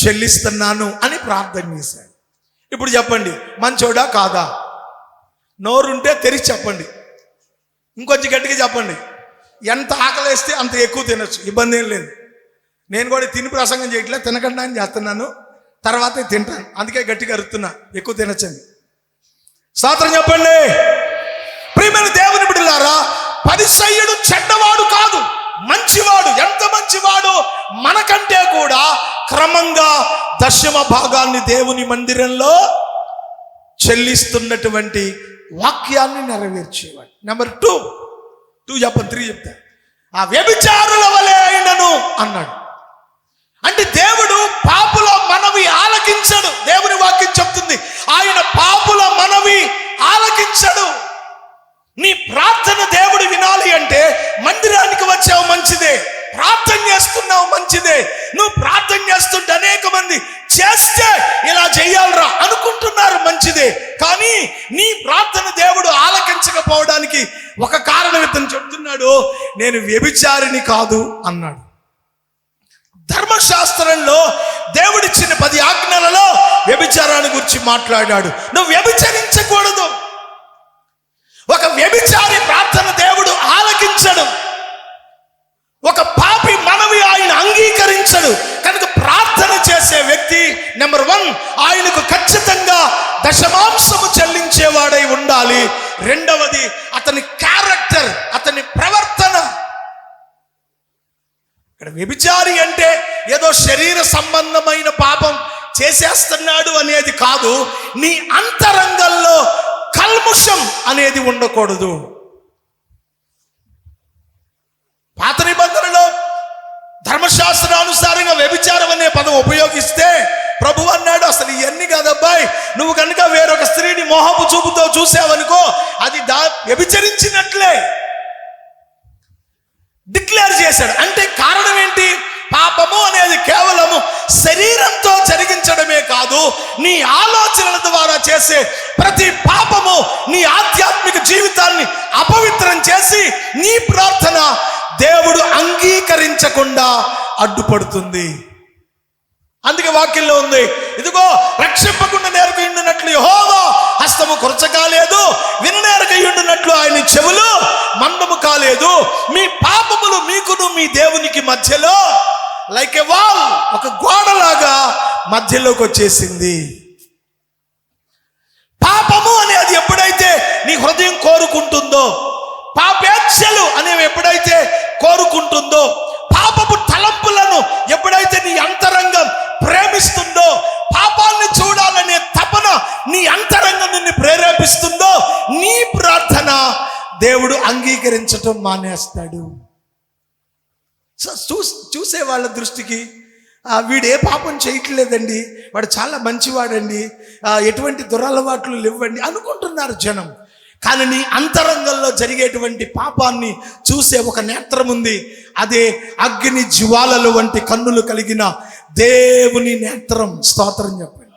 చెల్లిస్తున్నాను అని ప్రార్థన చేశాడు. ఇప్పుడు చెప్పండి, మంచోడా కాదా? నోరుంటే తెరిచి చెప్పండి, ఇంకొంచెం గట్టిగా చెప్పండి. ఎంత ఆకలేస్తే అంత ఎక్కువ తినొచ్చు, ఇబ్బంది ఏం లేదు. నేను కూడా తిని ప్రసంగం చేయట్లేదు, తినకుండా అని చేస్తున్నాను, తర్వాతే తింటాను, అందుకే గట్టిగా అరుతున్నా, ఎక్కువ తినచ్చండి. స్తోత్రం చెప్పండి. ప్రియమైన దేవుని బిడ్డలారా, పరిసయ్యుడు చెడ్డవాడు కాదు, మంచివాడు. ఎంత మంచివాడు! మనకంటే కూడా క్రమంగా దశమ భాగాన్ని దేవుని మందిరంలో చెల్లిస్తున్నటువంటి వాక్యాన్ని నెరవేర్చేవాడు. నెంబర్ 2 చెప్పండి, 3 చెప్తా. ఆ వ్యభిచారుల వలె అయినను అన్నాడు. అంటే దేవుడు పాపుల మనవి ఆలకించడు. దేవుని వాక్యం చెప్తుంది, ఆయన పాపుల మనవి ఆలకించడు. నీ ప్రార్థన దేవుడు వినాలి అంటే మందిరానికి వచ్చావు మంచిదే, ప్రార్థన చేస్తున్నావు మంచిదే. నువ్వు ప్రార్థన చేస్తుంటే అనేక మంది చేస్తే ఇలా చెయ్యాలరా అనుకుంటున్నారు, మంచిదే. కానీ నీ ప్రార్థన దేవుడు ఆలకించకపోవడానికి ఒక కారణం ఇతను చెప్తున్నాడు, నేను వ్యభిచారిని కాదు అన్నాడు. ధర్మశాస్త్రంలో దేవుడిచ్చిన 10 ఆజ్ఞలలో వ్యభిచారాన్ని గురించి మాట్లాడాడు. నువ్వు వ్యభిచరించకూడదు. ఒక వ్యభిచారి ప్రార్థన దేవుడు ఆలకించడు. ఒక పాపి మనవి ఆయన అంగీకరించడు. కనుక ప్రార్థన చేసే వ్యక్తి నెంబర్ 1 ఆయనకు ఖచ్చితంగా దశమాంశము చెల్లించేవాడై ఉండాలి. రెండవది అతని క్యారెక్టర్, అతని ప్రవర్తన. ఇక్కడ వ్యభిచారి అంటే ఏదో శరీర సంబంధమైన పాపం చేసేస్తున్నాడు అనేది కాదు, నీ అంతరంగంలో కల్ముషం అనేది ఉండకూడదు. పాత నిబంధనలో ధర్మశాస్త్రానుసారంగా వ్యభిచారం అనే పదం ఉపయోగిస్తే ప్రభు అన్నాడు, అసలు ఇవన్నీ కాదబ్బాయి, నువ్వు కనుక వేరొక స్త్రీని మోహపు చూపుతో చూసావనుకో అది వ్యభిచరించినట్లే డిక్లేర్ చేశాడు. అంటే కారణం ఏంటి? పాపము అనేది కేవలము శరీరంతో జరిగించడమే కాదు, నీ ఆలోచనల ద్వారా చేసే ప్రతి పాపము నీ ఆధ్యాత్మిక జీవితాన్ని అపవిత్రం చేసి నీ ప్రార్థన దేవుడు అంగీకరించకుండా అడ్డుపడుతుంది. అందుకే వాక్యంలో ఉంది, ఇదిగో రక్షింపకుండా నేరకయుండునట్లు యెహోవా హస్తము కొరచకాలేదు, విననేరకయుండునట్లు ఆయన చెవులు మందము కాలేదు. మీ పాపములు మీకును మీ దేవునికి మధ్యలో లైక్ ఎ వాల్, ఒక గోడలాగా మధ్యలోకి వచ్చేసింది. పాపము అనేది ఎప్పుడైతే నీ హృదయం కోరుకుంటుందో, పాపేచ్ఛలు అనేవి ఎప్పుడైతే కోరుకుంటుందో, పాపపు తలంపులను ఎప్పుడైతే నీ అంతరంగం ప్రేమిస్తుందో, పాపాన్ని చూడాలనే తపన నీ అంతరంగం నిన్ను ప్రేరేపిస్తుందో, నీ ప్రార్థన దేవుడు అంగీకరించటం మానేస్తాడు. చూసే వాళ్ళ దృష్టికి వీడు ఏ పాపం చేయట్లేదండి, వాడు చాలా మంచివాడండి, ఎటువంటి దురలవాట్లు లేవండి అనుకుంటున్నారు జనం. కానీ నీ అంతరంగంలో జరిగేటువంటి పాపాన్ని చూసే ఒక నేత్రం ఉంది, అదే అగ్ని జ్వాలలు వంటి కన్నులు కలిగిన దేవుని నేత్రం. స్తోత్రం చెప్పండి.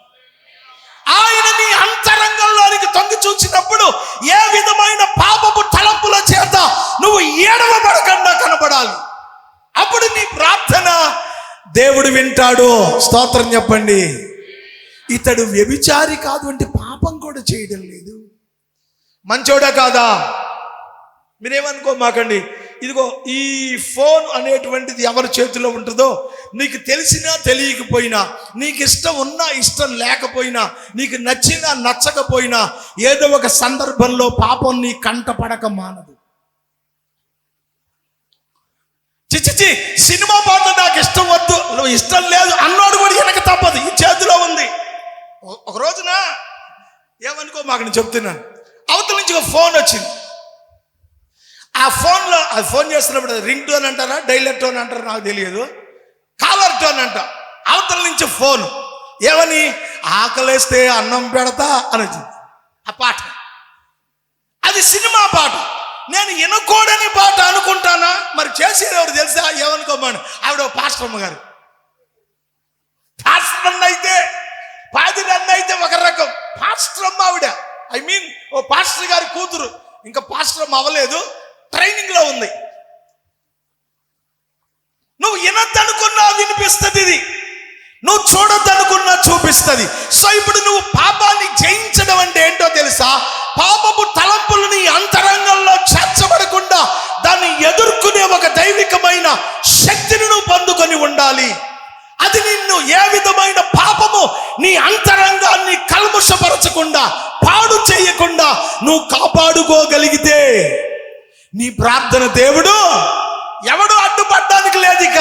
ఆయన నీ అంతరంగంలోనికి తొంగి చూసినప్పుడు ఏ విధమైన పాపపు తలంపుల చేత నువ్వు ఏడవబడకుండా కనబడాలి. అప్పుడు నీ ప్రార్థన దేవుడు వింటాడు. స్తోత్రం చెప్పండి. ఇతడు వ్యభిచారి కాదు అంటే పాపం కూడా చేయడం లేదు, మంచోడా కాదా? మీరేమనుకోమాకండి. ఇదిగో ఈ ఫోన్ అనేటువంటిది ఎవరి చేతిలో ఉంటుందో, నీకు తెలిసినా తెలియకపోయినా, నీకు ఇష్టం ఉన్నా ఇష్టం లేకపోయినా, నీకు నచ్చినా నచ్చకపోయినా, ఏదో ఒక సందర్భంలో పాపం నీ కంట పడక మానదు. చిచ్చిచి సినిమా పాటలు నాకు ఇష్టం వద్దు, నువ్వు ఇష్టం లేదు అన్నోడు కూడా వెనక తప్పదు, ఈ చేతిలో ఉంది. ఒక రోజున ఏమనుకో మాకు నేను చెప్తున్నాను, అవతల నుంచి ఒక ఫోన్ వచ్చింది. ఆ ఫోన్లో అది ఫోన్ చేస్తున్నప్పుడు రింగ్ టోన్ అంటారా డైలర్ టోన్ అంటారా నాకు తెలియదు, కాలర్ టోన్ అంట. అవతల నుంచి ఫోన్ ఏమని, ఆకలేస్తే అన్నం పెడతా అని వచ్చింది. ఆ పాట అది సినిమా పాట. నేను వినకూడని పాట అనుకుంటానా? మరి చేసేది ఎవరు తెలుసా? ఏమనుకోమని, ఆవిడ పాస్టర్మ్మ గారు. పాస్టర్ అన్న అయితే పాదిరి అన్న అయితే ఒక రకం, పాస్టర్ అమ్మ ఆవిడ, ఐ మీన్ ఓ పాస్టర్ గారి కూతురు, ఇంకా పాస్టర్ అమ్మ అవ్వలేదు, ట్రైనింగ్ లో ఉంది. నువ్వు వినద్దనుకున్నా వినిపిస్తుంది, ఇది నువ్వు చూడొద్దనుకున్నా చూపిస్తుంది. సో ఇప్పుడు నువ్వు పాపాన్ని జయించడం అంటే ఏంటో తెలుసా? పాపపు తలంపులు నీ అంతరంగంలో చేర్చబడకుండా దాన్ని ఎదుర్కొనే ఒక దైవికమైన శక్తిని నువ్వు పొందుకొని ఉండాలి. అది నిన్ను ఏ విధమైన పాపము నీ అంతరంగాన్ని కల్ముషపరచకుండా, పాడు చేయకుండా నువ్వు కాపాడుకోగలిగితే నీ ప్రార్థన దేవుడు ఎవడు అడ్డుపడడానికి లేదు ఇక.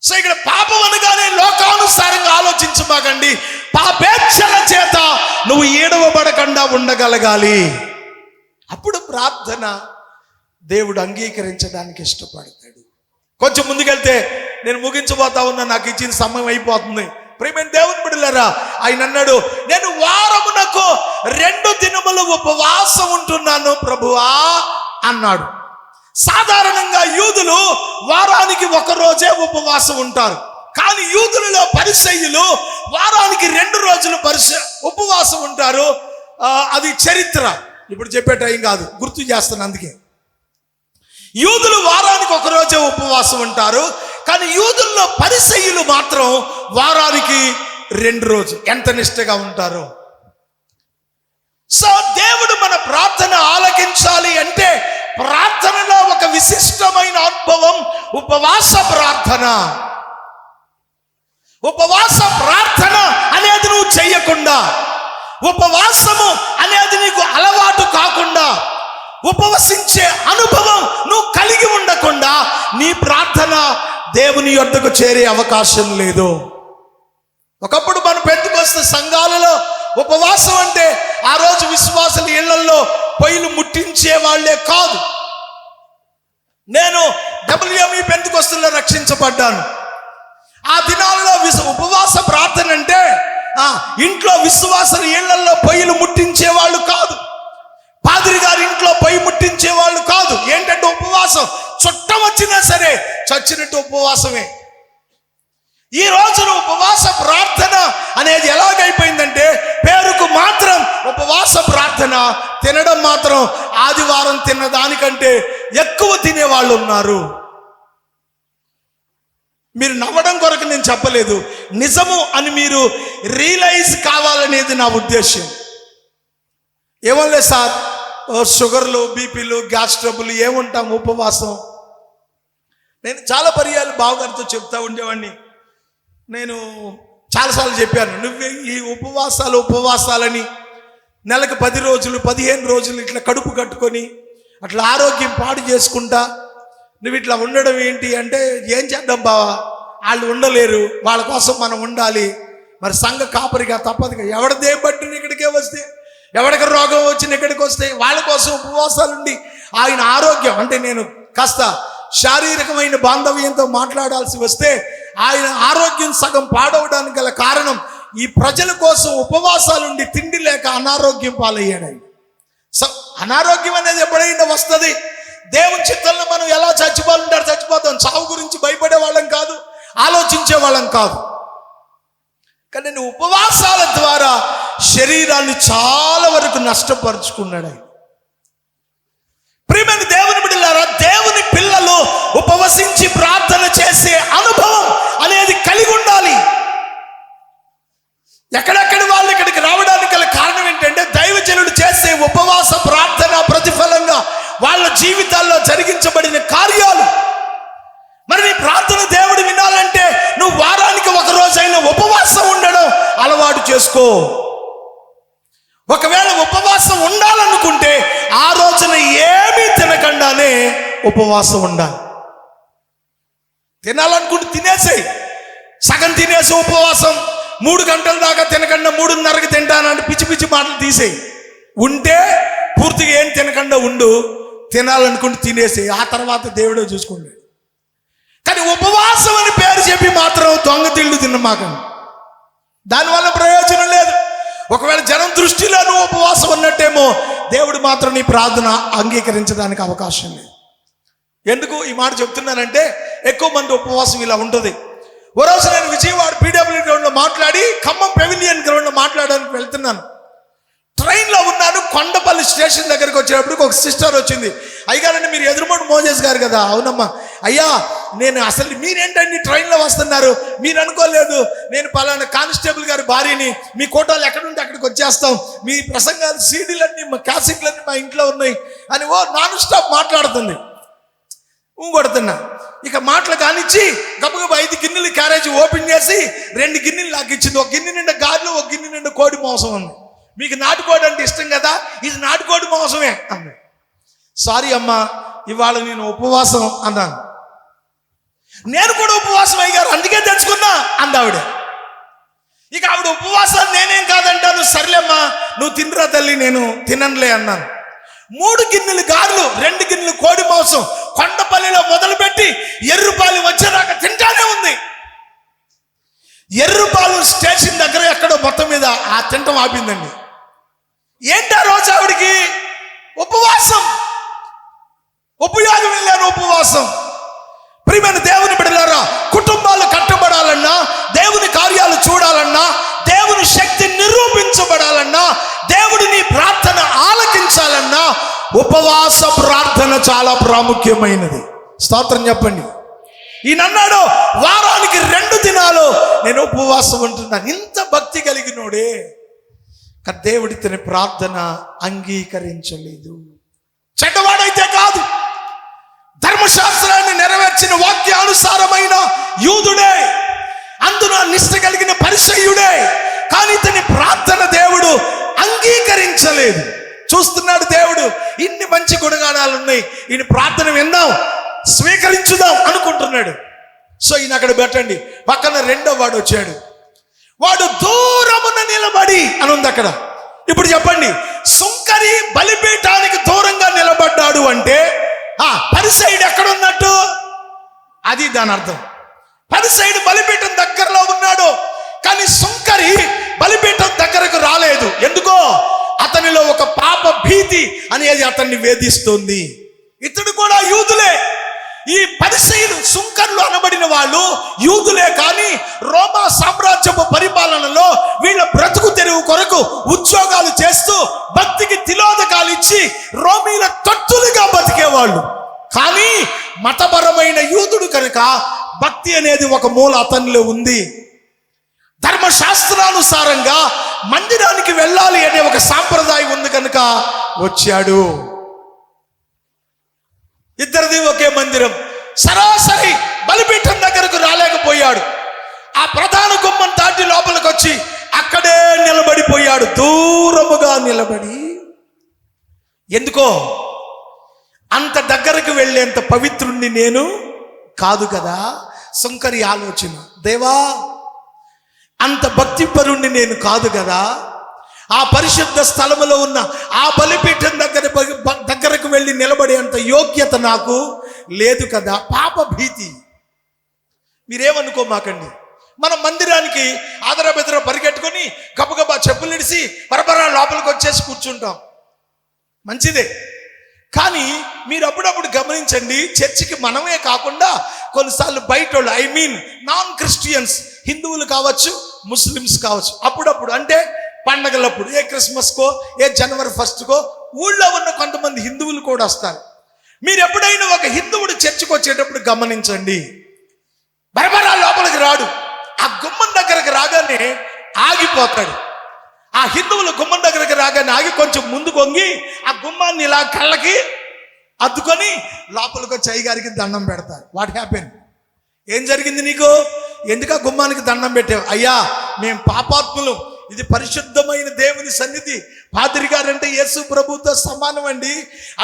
సో ఇక్కడ పాపం అనగానే లోకానుసారంగా ఆలోచించమాకండి. పాపేచ్ఛల చేత నువ్వు ఈడవబడకుండా ఉండగలగాలి. అప్పుడు ప్రార్థన దేవుడు అంగీకరించడానికి ఇష్టపడతాడు. కొంచెం ముందుకెళ్తే నేను ముగించబోతా ఉన్నా, నాకు ఇచ్చిన సమయం అయిపోతుంది. ప్రియమైన దేవుని బిడ్డలారా, ఆయన అన్నాడు, నేను వారమునకు 2 దినములు ఉపవాసం ఉంటున్నాను ప్రభువా అన్నాడు. సాధారణంగా యూదులు వారానికి 1 రోజే ఉపవాసం ఉంటారు. కానీ యూదులలో పరిసయ్యులు వారానికి 2 రోజులు ఉపవాసం ఉంటారు. అది చరిత్ర, ఇప్పుడు చెప్పే టైం కాదు, గుర్తు చేస్తాను. అందుకే యూదులు వారానికి 1 రోజే ఉపవాసం ఉంటారు. కానీ యూదుల్లో పరిసయ్యులు మాత్రం వారానికి 2 రోజులు ఎంత నిష్టగా ఉంటారో. సో దేవుడు మన ప్రార్థన ఆలకించాలి అంటే ప్రార్థనలో ఒక విశిష్టమైన అనుభవం ఉపవాస ప్రార్థన. ఉపవాస ప్రార్థన అనేది నువ్వు చెయ్యకుండా, ఉపవాసము అనేది నీకు అలవాటు కాకుండా, ఉపవసించే అనుభవం నువ్వు కలిగి ఉండకుండా నీ ప్రార్థన దేవుని యొద్దకు చేరే అవకాశం లేదు. ఒకప్పుడు మన పెద్దకొస్తే సంఘాలలో ఉపవాసం అంటే ఆ రోజు విశ్వాసుల ఇళ్లలో పొయ్యిలు ముట్టించే వాళ్ళే కాదు. నేను WME పెంతుకొస్తుల్లో రక్షించబడ్డాను. ఆ దినాలలో ఉపవాస ప్రార్థన అంటే ఇంట్లో విశ్వాసుల ఇళ్లలో పొయ్యిలు ముట్టించే వాళ్ళు కాదు, పాదిరి గారి ఇంట్లో పొయ్యి ముట్టించే వాళ్ళు కాదు. ఏంటంటే ఉపవాసం, చుట్టం వచ్చినా సరే చచ్చినట్టు ఉపవాసమే. ఈ రోజున ఉపవాస ప్రార్థన అనేది ఎలాగైపోయిందంటే పేరుకు మాత్రం ఉపవాస ప్రార్థన, తినడం మాత్రం ఆదివారం తిన్నదానికంటే ఎక్కువ తినేవాళ్ళు ఉన్నారు. మీరు నవ్వడం కొరకు నేను చెప్పలేదు, నిజము అని మీరు రియలైజ్ కావాలనేది నా ఉద్దేశం. ఏమనలేదు సార్, షుగర్లు, బీపీలు, గ్యాస్ ట్రబుల్ ఏముంటాం ఉపవాసం. నేను చాలా పర్యాలు బావగారితో చెప్తా ఉండేవాడిని. నేను చాలాసార్లు చెప్పాను, నువ్వు ఈ ఉపవాసాలని నెలకు 10 రోజులు 15 రోజులు ఇట్లా కడుపు కట్టుకొని అట్లా ఆరోగ్యం పాడు చేసుకుంటా నువ్వు ఇట్లా ఉండడం ఏంటి అంటే, ఏం చేద్దాం బావా, వాళ్ళు ఉండలేరు, వాళ్ళ కోసం మనం ఉండాలి. మరి సంఘ కాపరిగా తప్పదుగా, ఎవరిదేం బట్టి ఇక్కడికే వస్తే, ఎవరికి రోగం వచ్చిన ఇక్కడికి వస్తే వాళ్ళ కోసం ఉపవాసాలుండి ఆయన ఆరోగ్యం అంటే, నేను కాస్త శారీరకమైన బాంధవ్యంతో మాట్లాడాల్సి వస్తే ఆయన ఆరోగ్యం సగం పాడవడానికి గల కారణం ఈ ప్రజల కోసం ఉపవాసాలుండి తిండి లేక అనారోగ్యం పాలయ్యాడు ఆయన. సో అనారోగ్యం అనేది ఎప్పుడైనా వస్తుంది. దేవుని చిత్తంలో మనం ఎలా చచ్చిపోవాలంటారు, చచ్చిపోతాం. చావు గురించి భయపడే వాళ్ళం కాదు, ఆలోచించే వాళ్ళం కాదు. కానీ నేను ఉపవాసాల ద్వారా శరీరాన్ని చాలా వరకు నష్టపరుచుకున్నాడు ఆయన. ప్రియమైన దేవుని బిడ్డలారా, దేవుని పిల్లలు ఉపవసించి ప్రార్థన చేసే అనుభవం అనేది కలిగి ఉండాలి. ఎక్కడెక్కడి వాళ్ళు ఇక్కడికి రావడానికి గల కారణం ఏంటంటే దైవజనుడు చేసే ఉపవాస ప్రార్థన ప్రతిఫలంగా వాళ్ళ జీవితాల్లో జరిగించబడిన కార్యాలు. మరి నీ ప్రార్థన దేవుడు వినాలంటే నువ్వు వారానికి 1 రోజైనా ఉపవాసం ఉండడం అలవాటు చేసుకో. ఒకవేళ ఉపవాసం ఉండాలనుకుంటే ఆ రోజున ఏమీ తినకుండానే ఉపవాసం ఉండాలి. తినాలనుకుంటే తినేసేయి, సగం తినేసి ఉపవాసం 3 గంటల దాకా తినకుండా 3:30కి తింటానంటే పిచ్చి పిచ్చి మాటలు తీసేయి. ఉంటే పూర్తిగా ఏం తినకుండా ఉండు, తినాలనుకుంటే తినేసేయి, ఆ తర్వాత దేవుడే చూసుకుంటాడు. కానీ ఉపవాసం అని పేరు చెప్పి మాత్రం దొంగ తిళ్ళు తిన్నమాకండి, దానివల్ల ప్రయోజనం లేదు. ఒకవేళ జనం దృష్టిలో నువ్వు ఉపవాసం ఉన్నట్టేమో దేవుడు మాత్రం నీ ప్రార్థన అంగీకరించడానికి అవకాశం లేదు. ఎందుకు ఈ మాట చెప్తున్నానంటే ఎక్కువ మంది ఉపవాసం ఇలా ఉంటుంది. ఓ రోజు నేను విజయవాడ PW గ్రౌండ్లో మాట్లాడి ఖమ్మం పెవిలియన్ గ్రౌండ్లో మాట్లాడడానికి వెళ్తున్నాను. ట్రైన్లో ఉన్నాను. కొండపల్లి స్టేషన్ దగ్గరికి వచ్చేటప్పుడు ఒక సిస్టర్ వచ్చింది. అయ్యగారండి మీరు ఎదురుమోడు మోజేస్ గారు కదా? అవునమ్మా. అయ్యా నేను అసలు మీరేంటండి ట్రైన్లో వస్తున్నారు, మీరు అనుకోలేదు, నేను పలానా కానిస్టేబుల్ గారి భార్యని, మీ కోటాలు ఎక్కడుంటే అక్కడికి వచ్చేస్తాం, మీ ప్రసంగాలు సీడీలన్నీ మా క్యాసెట్లన్నీ మా ఇంట్లో ఉన్నాయి అని నాన్ స్టాప్ మాట్లాడుతుంది. కొడుతున్నా ఇక మాటలు కానిచ్చి గబగబా 5 గిన్నెలు క్యారేజ్ ఓపెన్ చేసి 2 గిన్నెలు నాకు ఇచ్చింది. ఒక గిన్నె నిండా గారెలు, ఒక గిన్నె నిండా కోడి మాంసం ఉంది. మీకు నాటుకోడి అంటే ఇష్టం కదా, ఇది నాటుకోడి మాంసమే అన్నాడు. సారీ అమ్మా, ఇవాళ నేను ఉపవాసం అన్నాను. నేను కూడా ఉపవాసం అయ్యారు, అందుకే తెచ్చుకున్నా అందావిడ. ఇక ఆవిడ ఉపవాసాన్ని నేనేం కాదంటాను, సర్లేమ్మా నువ్వు తినరా తల్లి, నేను తిననులే అన్నాను. 3 గిన్నెలు గారెలు, 2 గిన్నెలు కోడి మాంసం కొండపల్లిలో మొదలుపెట్టి ఎర్రుపాలెం వచ్చేదాకా తింటానే ఉంది. ఎర్రుపాలెం స్టేషన్ దగ్గర ఎక్కడో మొత్తం మీద ఆ తింటం ఆపిందండి. ఏంటా రోజు ఆవిడికి ఉపవాసం, ఉపయోగం వెళ్ళాను ఉపవాసం. ప్రియమైన దేవుని బిడ్డలారా, కుటుంబాలు కట్టబడాలన్నా, దేవుని కార్యాలు చూడాలన్నా, దేవుని శక్తి నిరూపించబడాలన్నా, దేవుడిని ప్రార్థన ఆలకించాలన్నా ఉపవాస ప్రార్థన చాలా ప్రాముఖ్యమైనది. స్తోత్రం చెప్పండి. ఈయనన్నాడు వారానికి 2 దినాలు నేను ఉపవాసం ఉంటున్నాను. ఇంత భక్తి కలిగినోడే దేవుడి తన ప్రార్థన అంగీకరించలేదు. చెడ్డవాడైతే కాదు, ధర్మశాస్త్రాన్ని నెరవేర్చిన వాక్యానుసారమైన యూదుడే, అందున నిష్ఠ కలిగిన పరిసయ్యుడే, కానీ ఇతని ప్రార్థన దేవుడు అంగీకరించలేదు. చూస్తున్నాడు దేవుడు, ఇన్ని మంచి గుణగానాలు ఉన్నాయి, ఈయన ప్రార్థన విందాం, స్వీకరించుదాం అనుకుంటున్నాడు. సో ఈయన అక్కడ పెట్టండి. పక్కన 2వ వాడు వచ్చాడు. వాడు దూరమున నిలబడి అని ఉంది అక్కడ. ఇప్పుడు చెప్పండి, సుంకరి బలిపీఠానికి దూరంగా నిలబడ్డాడు అంటే పరిసయ్యుడు ఎక్కడ ఉన్నట్టు? అది దాని అర్థం. పరిసయ్యుడు బలిపీఠం దగ్గరలో ఉన్నాడు, కానీ సుంకరి బలిపీఠం దగ్గరకు రాలేదు. ఎందుకో? అతనిలో ఒక పాప భీతి అనేది అతన్ని వేధిస్తుంది. ఇతడు కూడా యూదులే. ఈ పరిసయ్యులు, సుంకర్లు అనబడిన వాళ్ళు యూదులే, కానీ రోమా సామ్రాజ్యపు పరిపాలనలో వీళ్ళ బ్రతుకు తెరువు కొరకు ఉద్యోగాలు చేస్తూ భక్తికి తిలోదకాలు ఇచ్చి రోమీల తొట్టులుగా బతికేవాళ్ళు. కానీ మతపరమైన యూదుడు కనుక భక్తి అనేది ఒక మూల అతనిలో ఉంది. ధర్మశాస్త్రానుసారంగా మందిరానికి వెళ్ళాలి అనే ఒక సాంప్రదాయం ఉంది కనుక వచ్చాడు. ఇద్దరిది ఒకే మందిరం. సరాసరి బలిపీఠం దగ్గరకు రాలేకపోయాడు. ఆ ప్రధాన గుమ్మం దాటి లోపలికి వచ్చి అక్కడే నిలబడిపోయాడు, దూరముగా నిలబడి. ఎందుకో? అంత దగ్గరకు వెళ్ళేంత పవిత్రుణ్ణి నేను కాదు కదా. సుంకరి ఆలోచన, దేవా అంత భక్తిపరుణ్ణి నేను కాదు కదా, ఆ పరిశుద్ధ స్థలములో ఉన్న ఆ బలిపీఠం దగ్గరకు వెళ్ళి నిలబడే అంత యోగ్యత నాకు లేదు కదా. పాప భీతి. మీరేమనుకోమాకండి, మనం మందిరానికి ఆదరబెదర పరిగెట్టుకొని గబగబా చెప్పులు ఇడిసి పరపరా లోపలికి వచ్చేసి కూర్చుంటాం, మంచిదే. కానీ మీరు అప్పుడప్పుడు గమనించండి, చర్చికి మనమే కాకుండా కొన్నిసార్లు బయట వాళ్ళు, నాన్ క్రిస్టియన్స్, హిందువులు కావచ్చు, ముస్లిమ్స్ కావచ్చు, అప్పుడప్పుడు అంటే పండగలప్పుడు, ఏ క్రిస్మస్కో ఏ జనవరి 1కో ఊళ్ళో ఉన్న కొంతమంది హిందువులు కూడా వస్తారు. మీరు ఎప్పుడైనా ఒక హిందువుడు చర్చికి వచ్చేటప్పుడు గమనించండి, బరబరా లోపలికి రాడు. ఆ గుమ్మం దగ్గరకు రాగానే ఆగిపోతాడు. ఆ హిందువుల గుమ్మం దగ్గరికి రాగానే ఆగి కొంచెం ముందుకు వంగి ఆ గుమ్మాన్ని ఇలా కళ్ళకి అద్దుకొని లోపలికి వచ్చి అయ్యగారికి దండం పెడతారు. What happen? ఏం జరిగింది నీకు? ఎందుకు ఆ గుమ్మానికి దండం పెట్టావు? అయ్యా మేము పాపాత్ములు, ఇది పరిశుద్ధమైన దేవుని సన్నిధి, పాదిరి గారంటే యేసు ప్రభుతో సమానం అండి,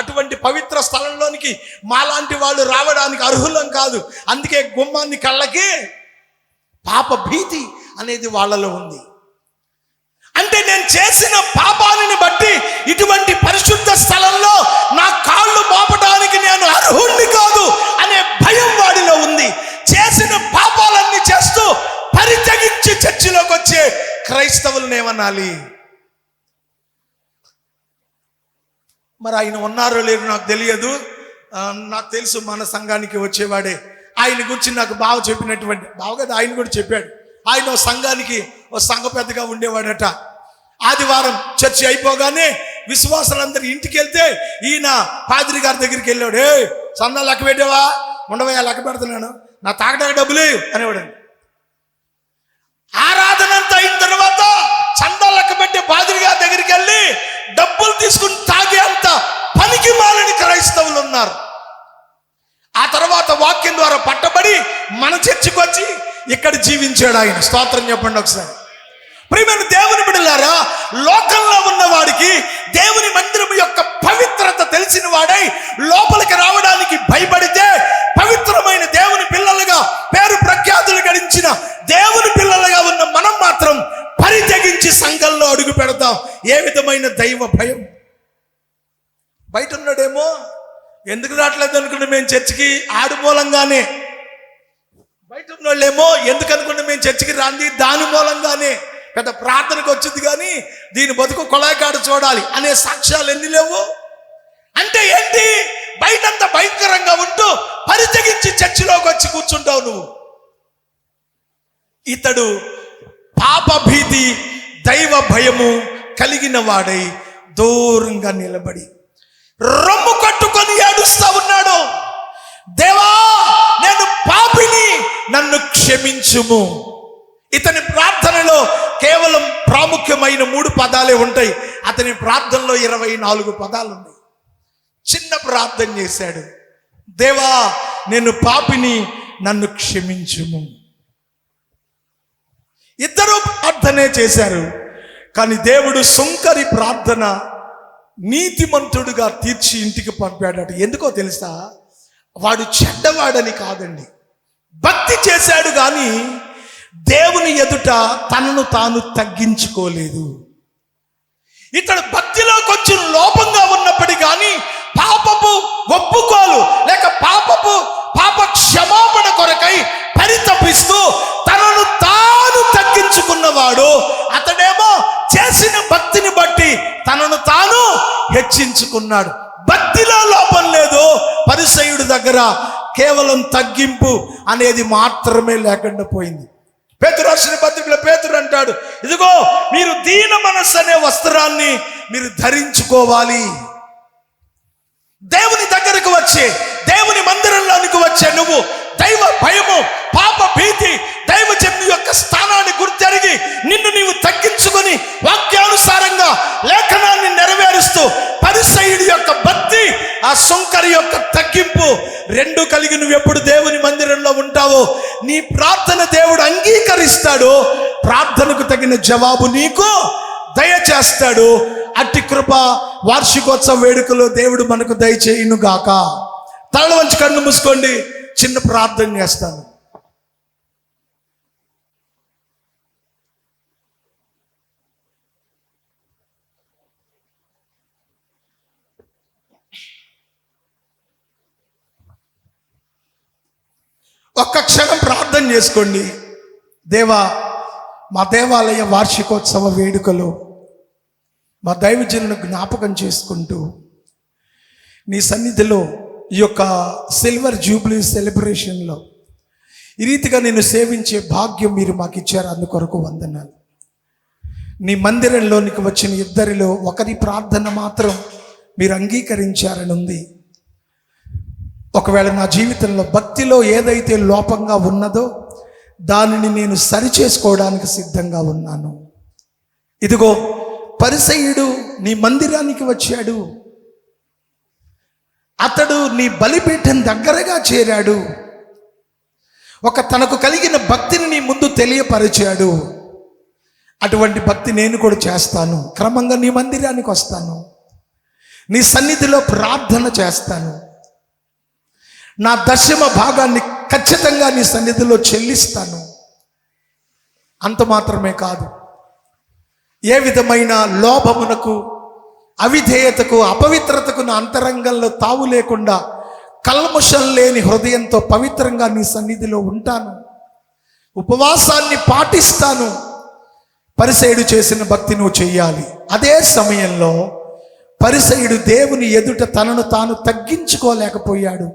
అటువంటి పవిత్ర స్థలంలోనికి మాలాంటి వాళ్ళు రావడానికి అర్హులం కాదు, అందుకే గుమ్మాన్ని కళ్ళకి. పాప భీతి అనేది వాళ్ళలో ఉంది. అంటే నేను చేసిన పాపాలని బట్టి ఇటువంటి పరిశుద్ధ స్థలంలో నా కాళ్ళు మోపడానికి నేను అర్హుణ్ణి కాదు అనే భయం వాడిలో ఉంది. చేసిన పాపాలన్నీ చేస్తూ పరిత్యజించి చర్చిలోకి వచ్చే క్రైస్తవులను ఏమనాలి? మరి ఆయన ఉన్నారో లేరు నాకు తెలియదు. నాకు తెలుసు మన సంఘానికి వచ్చేవాడే. ఆయన గురించి నాకు బావ చెప్పినటువంటి, బావ కదా ఆయన కూడా చెప్పాడు, ఆయన సంఘానికి ఓ సంఘ పెద్దగా ఉండేవాడట. ఆదివారం చర్చి అయిపోగానే విశ్వాసాలందరూ ఇంటికి వెళ్తే ఈయన పాదిరి గారి దగ్గరికి వెళ్ళాడు. ఏ సందా లెక్క పెట్టావా? ఉండవయ్యా, లెక్క పెడుతున్నాను, నా తాగడానికి డబ్బులే అనేవాడు. ఆరాధన అంతా అయిన తర్వాత చందా లెక్క పెట్టే పాదిరి గారి దగ్గరికి వెళ్ళి డబ్బులు తీసుకుని తాగే అంత పనికి మాలని క్రైస్తవులు ఉన్నారు. ఆ తర్వాత వాక్యం ద్వారా పట్టబడి మన చర్చికి వచ్చి ఇక్కడ జీవించాడు ఆయన. స్తోత్రం చెప్పండి ఒకసారి. ప్రియమైన దేవుని బిడ్డలారా, లోకంలో ఉన్న వాడికి దేవుని మందిరం యొక్క పవిత్రత తెలిసిన వాడై అడుగు పెడతాం. ఏ విధమైన దైవ భయం? బయట ఉన్నాడేమో ఎందుకు రావట్లేదు అనుకుంటే మేము చర్చికి ఆడు మూలంగానే, బయట ఉన్నోళ్ళేమో ఎందుకు అనుకుంటే మేము చర్చికి రాంది దాని మూలంగానే, పెద్ద ప్రార్థనకు వచ్చింది కానీ దీని బతుకు కొలాయికాడు చూడాలి అనే సాక్ష్యాలు ఎన్ని లేవు? అంటే ఏంటి? బయటంతా భయంకరంగా ఉంటూ పరితగించి చర్చిలోకి వచ్చి కూర్చుంటావు నువ్వు. ఇతడు పాప భీతి దైవ భయము కలిగిన వాడై దూరంగా నిలబడి రొమ్ము కట్టుకొని ఏడుస్తా ఉన్నాడు. దేవా, నేను పాపిని, నన్ను క్షమించుము. ఇతని ప్రార్థనలో కేవలం ప్రాముఖ్యమైన 3 పదాలే ఉంటాయి. అతని ప్రార్థనలో 24 పదాలు ఉన్నాయి. చిన్న ప్రార్థన చేశాడు, దేవా నేను పాపిని, నన్ను క్షమించుము. ఇద్దరు ప్రార్థనే చేశారు, కానీ దేవుడు సుంకరి ప్రార్థన నీతిమంతుడుగా తీర్చి ఇంటికి పంపాడట. ఎందుకో తెలుసా? వాడు చెడ్డవాడని కాదండి, భక్తి చేశాడు కానీ దేవుని ఎదుట తనను తాను తగ్గించుకోలేదు. ఇతడు భక్తిలో కొంచెం లోపంగా ఉన్నప్పటికీ కానీ పాపపు ఒప్పుకోలు లేక పాప క్షమాపణ కొరకై పరితపిస్తూ తనను తాను తగ్గించుకున్నవాడు. అతడేమో చేసిన భక్తిని బట్టి తనను తాను హెచ్చించుకున్నాడు. భక్తిలో లోపం లేదు, పరిసయ్యుడి దగ్గర కేవలం తగ్గింపు అనేది మాత్రమే లేకుండా పోయింది. పేతురు రాసిన పత్రికలో పేతురు అంటాడు, ఇదిగో మీరు దీన మనస్సు అనే వస్త్రాన్ని మీరు ధరించుకోవాలి. దేవుని దగ్గరకు వచ్చే, దేవుని మందిరంలోనికి వచ్చే నువ్వు దైవ భయము, పాప భీతి, దైవజనుని యొక్క స్థానాన్ని గుర్తెరిగి నిన్ను నీవు తగ్గించుకొని వాక్యానుసారంగా లేఖనాన్ని నెరవేరుస్తూ పరిసయ్యుడి యొక్క భక్తి, ఆ సుంకరి యొక్క తగ్గింపు 2 కలిగి నువ్వు ఎప్పుడు దేవుని మందిరంలో ఉంటావో నీ ప్రార్థన దేవుడు అంగీకరిస్తాడు. ప్రార్థనకు తగిన జవాబు నీకు దయచేస్తాడు. అట్టి కృప వార్షికోత్సవ వేడుకలో దేవుడు మనకు దయచేయును గాక. తల వంచి కన్ను మూసుకోండి, చిన్న ప్రార్థన చేస్తాను. ఒక్క క్షణం ప్రార్థన చేసుకోండి. దేవా, మా దేవాలయ వార్షికోత్సవ వేడుకలో మా దైవజనులను జ్ఞాపకం చేసుకుంటూ నీ సన్నిధిలో ఈ యొక్క సిల్వర్ జూబ్లీ సెలబ్రేషన్లో ఈ రీతిగా నేను సేవించే భాగ్యం మీరు మాకు ఇచ్చారు, అందుకొరకు వందనాలు. నీ మందిరంలోనికి వచ్చిన ఇద్దరిలో ఒకరి ప్రార్థన మాత్రం మీరు అంగీకరించారని ఉంది. ఒకవేళ నా జీవితంలో భక్తిలో ఏదైతే లోపంగా ఉన్నదో దానిని నేను సరిచేసుకోవడానికి సిద్ధంగా ఉన్నాను. ఇదిగో పరిసయ్యుడు నీ మందిరానికి వచ్చాడు, అతడు నీ బలిపీఠం దగ్గరగా చేరాడు, తనకు కలిగిన భక్తిని నీ ముందు తెలియపరిచాడు. అటువంటి భక్తి నేను కూడా చేస్తాను. క్రమంగా నీ మందిరానికి వస్తాను, నీ సన్నిధిలో ప్రార్థన చేస్తాను, నా దశమ భాగాన్ని ఖచ్చితంగా నీ సన్నిధిలో చెల్లిస్తాను. అంత మాత్రమే కాదు, ఏ విధమైన లోభమునకు, అవిధేయతకు, అపవిత్రతకు నా అంతరంగంలో తావు లేకుండా కల్మషం లేని హృదయంతో పవిత్రంగా నీ సన్నిధిలో ఉంటాను, ఉపవాసాన్ని పాటిస్తాను. పరిసయ్యుడు చేసిన భక్తి నువ్వు చెయ్యాలి. అదే సమయంలో పరిసయ్యుడు దేవుని ఎదుట తనను తాను తగ్గించుకోలేకపోయాడు,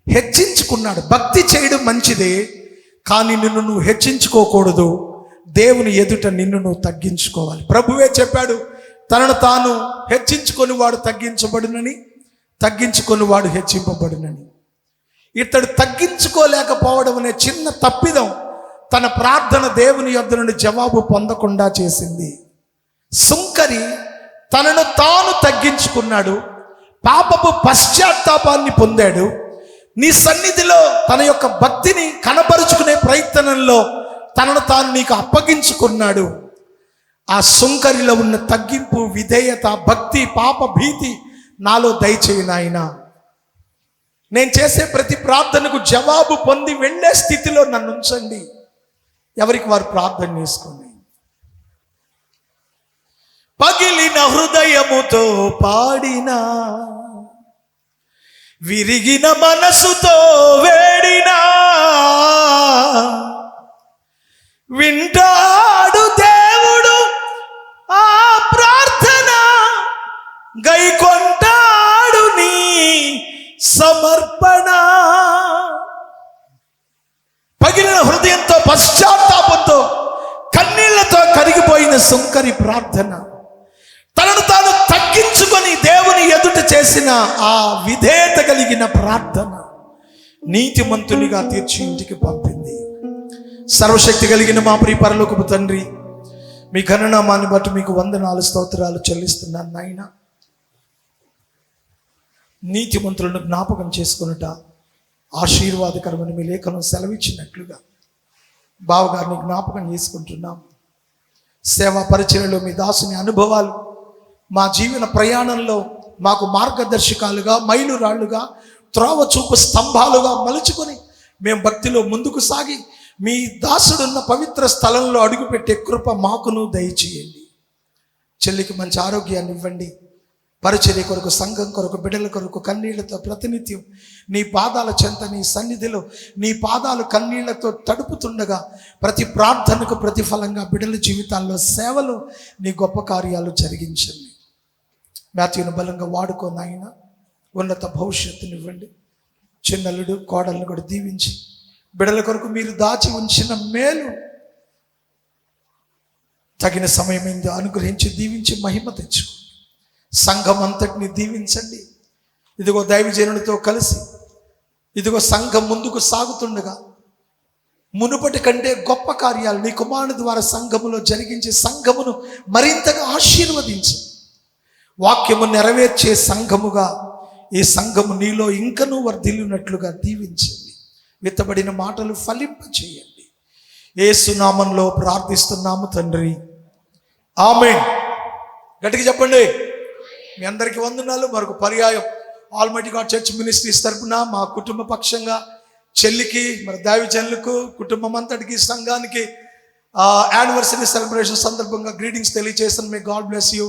హెచ్చించుకున్నాడు. భక్తి చేయడం మంచిదే, కానీ నిన్ను నువ్వు హెచ్చించుకోకూడదు. దేవుని ఎదుట నిన్ను నువ్వు తగ్గించుకోవాలి. ప్రభువే చెప్పాడు, తనను తాను హెచ్చించుకొని వాడు తగ్గించబడునని, తగ్గించుకొని వాడు హెచ్చింపబడునని. ఇతడు తగ్గించుకోలేకపోవడం అనే చిన్న తప్పిదం తన ప్రార్థన దేవుని యొద్ద నుండి జవాబు పొందకుండా చేసింది. సుంకరి తనను తాను తగ్గించుకున్నాడు, పాపపు పశ్చాత్తాపాన్ని పొందాడు. నీ సన్నిధిలో తన యొక్క భక్తిని కనపరుచుకునే ప్రయత్నంలో తనను తాను నీకు అప్పగించుకున్నాడు. ఆ సుంకరిలో ఉన్న తగ్గింపు, విధేయత, భక్తి, పాప భీతి నాలో దయచేయి నాయనా. నేను చేసే ప్రతి ప్రార్థనకు జవాబు పొంది వెళ్ళే స్థితిలో నన్ను ఉంచండి. ఎవరికి వారు ప్రార్థన చేసుకోండి. పగిలిన హృదయముతో పాడినా, విరిగిన మనసుతో వేడినా, వింటాడు దేవుడు ఆ ప్రార్థన, గైకొంటాడు నీ సమర్పణ. పగిలిన హృదయంతో, పశ్చాత్తాపంతో, కన్నీళ్లతో కరిగిపోయిన సుంకరి ప్రార్థన, తనను తాను తగ్గించుకొని దేవుని ఎదుట చేసిన ఆ విధేయత కలిగిన ప్రార్థన నీతిమంతునిగా తీర్చి ఇంటికి పంపింది. సర్వశక్తి కలిగిన మా ప్రియ పరలోకపు తండ్రి, మీ ఘననామాన్ని బట్టి మీకు వందనాలు స్తోత్రాలు చెల్లిస్తున్నాను నాయన. నీతిమంతులను జ్ఞాపకం చేసుకున్నట ఆశీర్వాదకరమని మీ లేఖనం సెలవిచ్చినట్లుగా బావగారిని జ్ఞాపకం చేసుకుంటున్నాం. సేవా పరిచర్యలో మీ దాసుని అనుభవాలు మా జీవన ప్రయాణంలో మాకు మార్గదర్శకాలుగా, మైలురాళ్లుగా, త్రోవ చూపు స్తంభాలుగా మలుచుకొని మేము భక్తిలో ముందుకు సాగి మీ దాసుడున్న పవిత్ర స్థలంలో అడుగుపెట్టే కృప మాకును దయచేయండి. చెల్లికి మంచి ఆరోగ్యాన్ని ఇవ్వండి. పరిచర్య కొరకు, సంఘం కొరకు, బిడ్డల కొరకు కన్నీళ్లతో ప్రతినిత్యం నీ పాదాల చెంత, నీ సన్నిధిలో నీ పాదాలు కన్నీళ్లతో తడుపుతుండగా ప్రతి ప్రార్థనకు ప్రతిఫలంగా బిడ్డల జీవితాల్లో సేవలు, నీ గొప్ప కార్యాలు జరిగించండి. మాథ్యూను బలంగా వాడుకో నాయన. ఉన్నత భవిష్యత్తునివ్వండి. చిన్నల్లుడు కోడలను కూడా దీవించి బిడ్డల కొరకు మీరు దాచి ఉంచిన మేలు తగిన సమయమైంది అనుగ్రహించి దీవించి మహిమ తెచ్చుకో. సంఘం అంతటిని దీవించండి. ఇదిగో దైవజనునితో కలిసి ఇదిగో సంఘం ముందుకు సాగుతుండగా మునుపటి కంటే గొప్ప కార్యాలు నీ కుమారుని ద్వారా సంఘములో జరిగించి సంఘమును మరింతగా ఆశీర్వదించు. వాక్యము నెరవేర్చే సంఘముగా ఈ సంఘము నీలో ఇంకనూ వర్ధిల్లునట్లుగా దీవించండి. విత్తబడిన మాటలు ఫలింపచేయండి. యేసు నామములో ప్రార్థిస్తున్నాము తండ్రి, ఆమేన్. గట్టిగా చెప్పండి. మీ అందరికీ వందనాలు. మరొక పర్యాయం ఆల్మైటీ గాడ్ చర్చ్ మినిస్ట్రీస్ తరపున మా కుటుంబ పక్షంగా చెల్లికి, మరి దైవజనులకు, కుటుంబం అంతటికి, సంఘానికి యానివర్సరీ సెలబ్రేషన్ సందర్భంగా గ్రీటింగ్స్ తెలియజేస్తాను. May God bless you.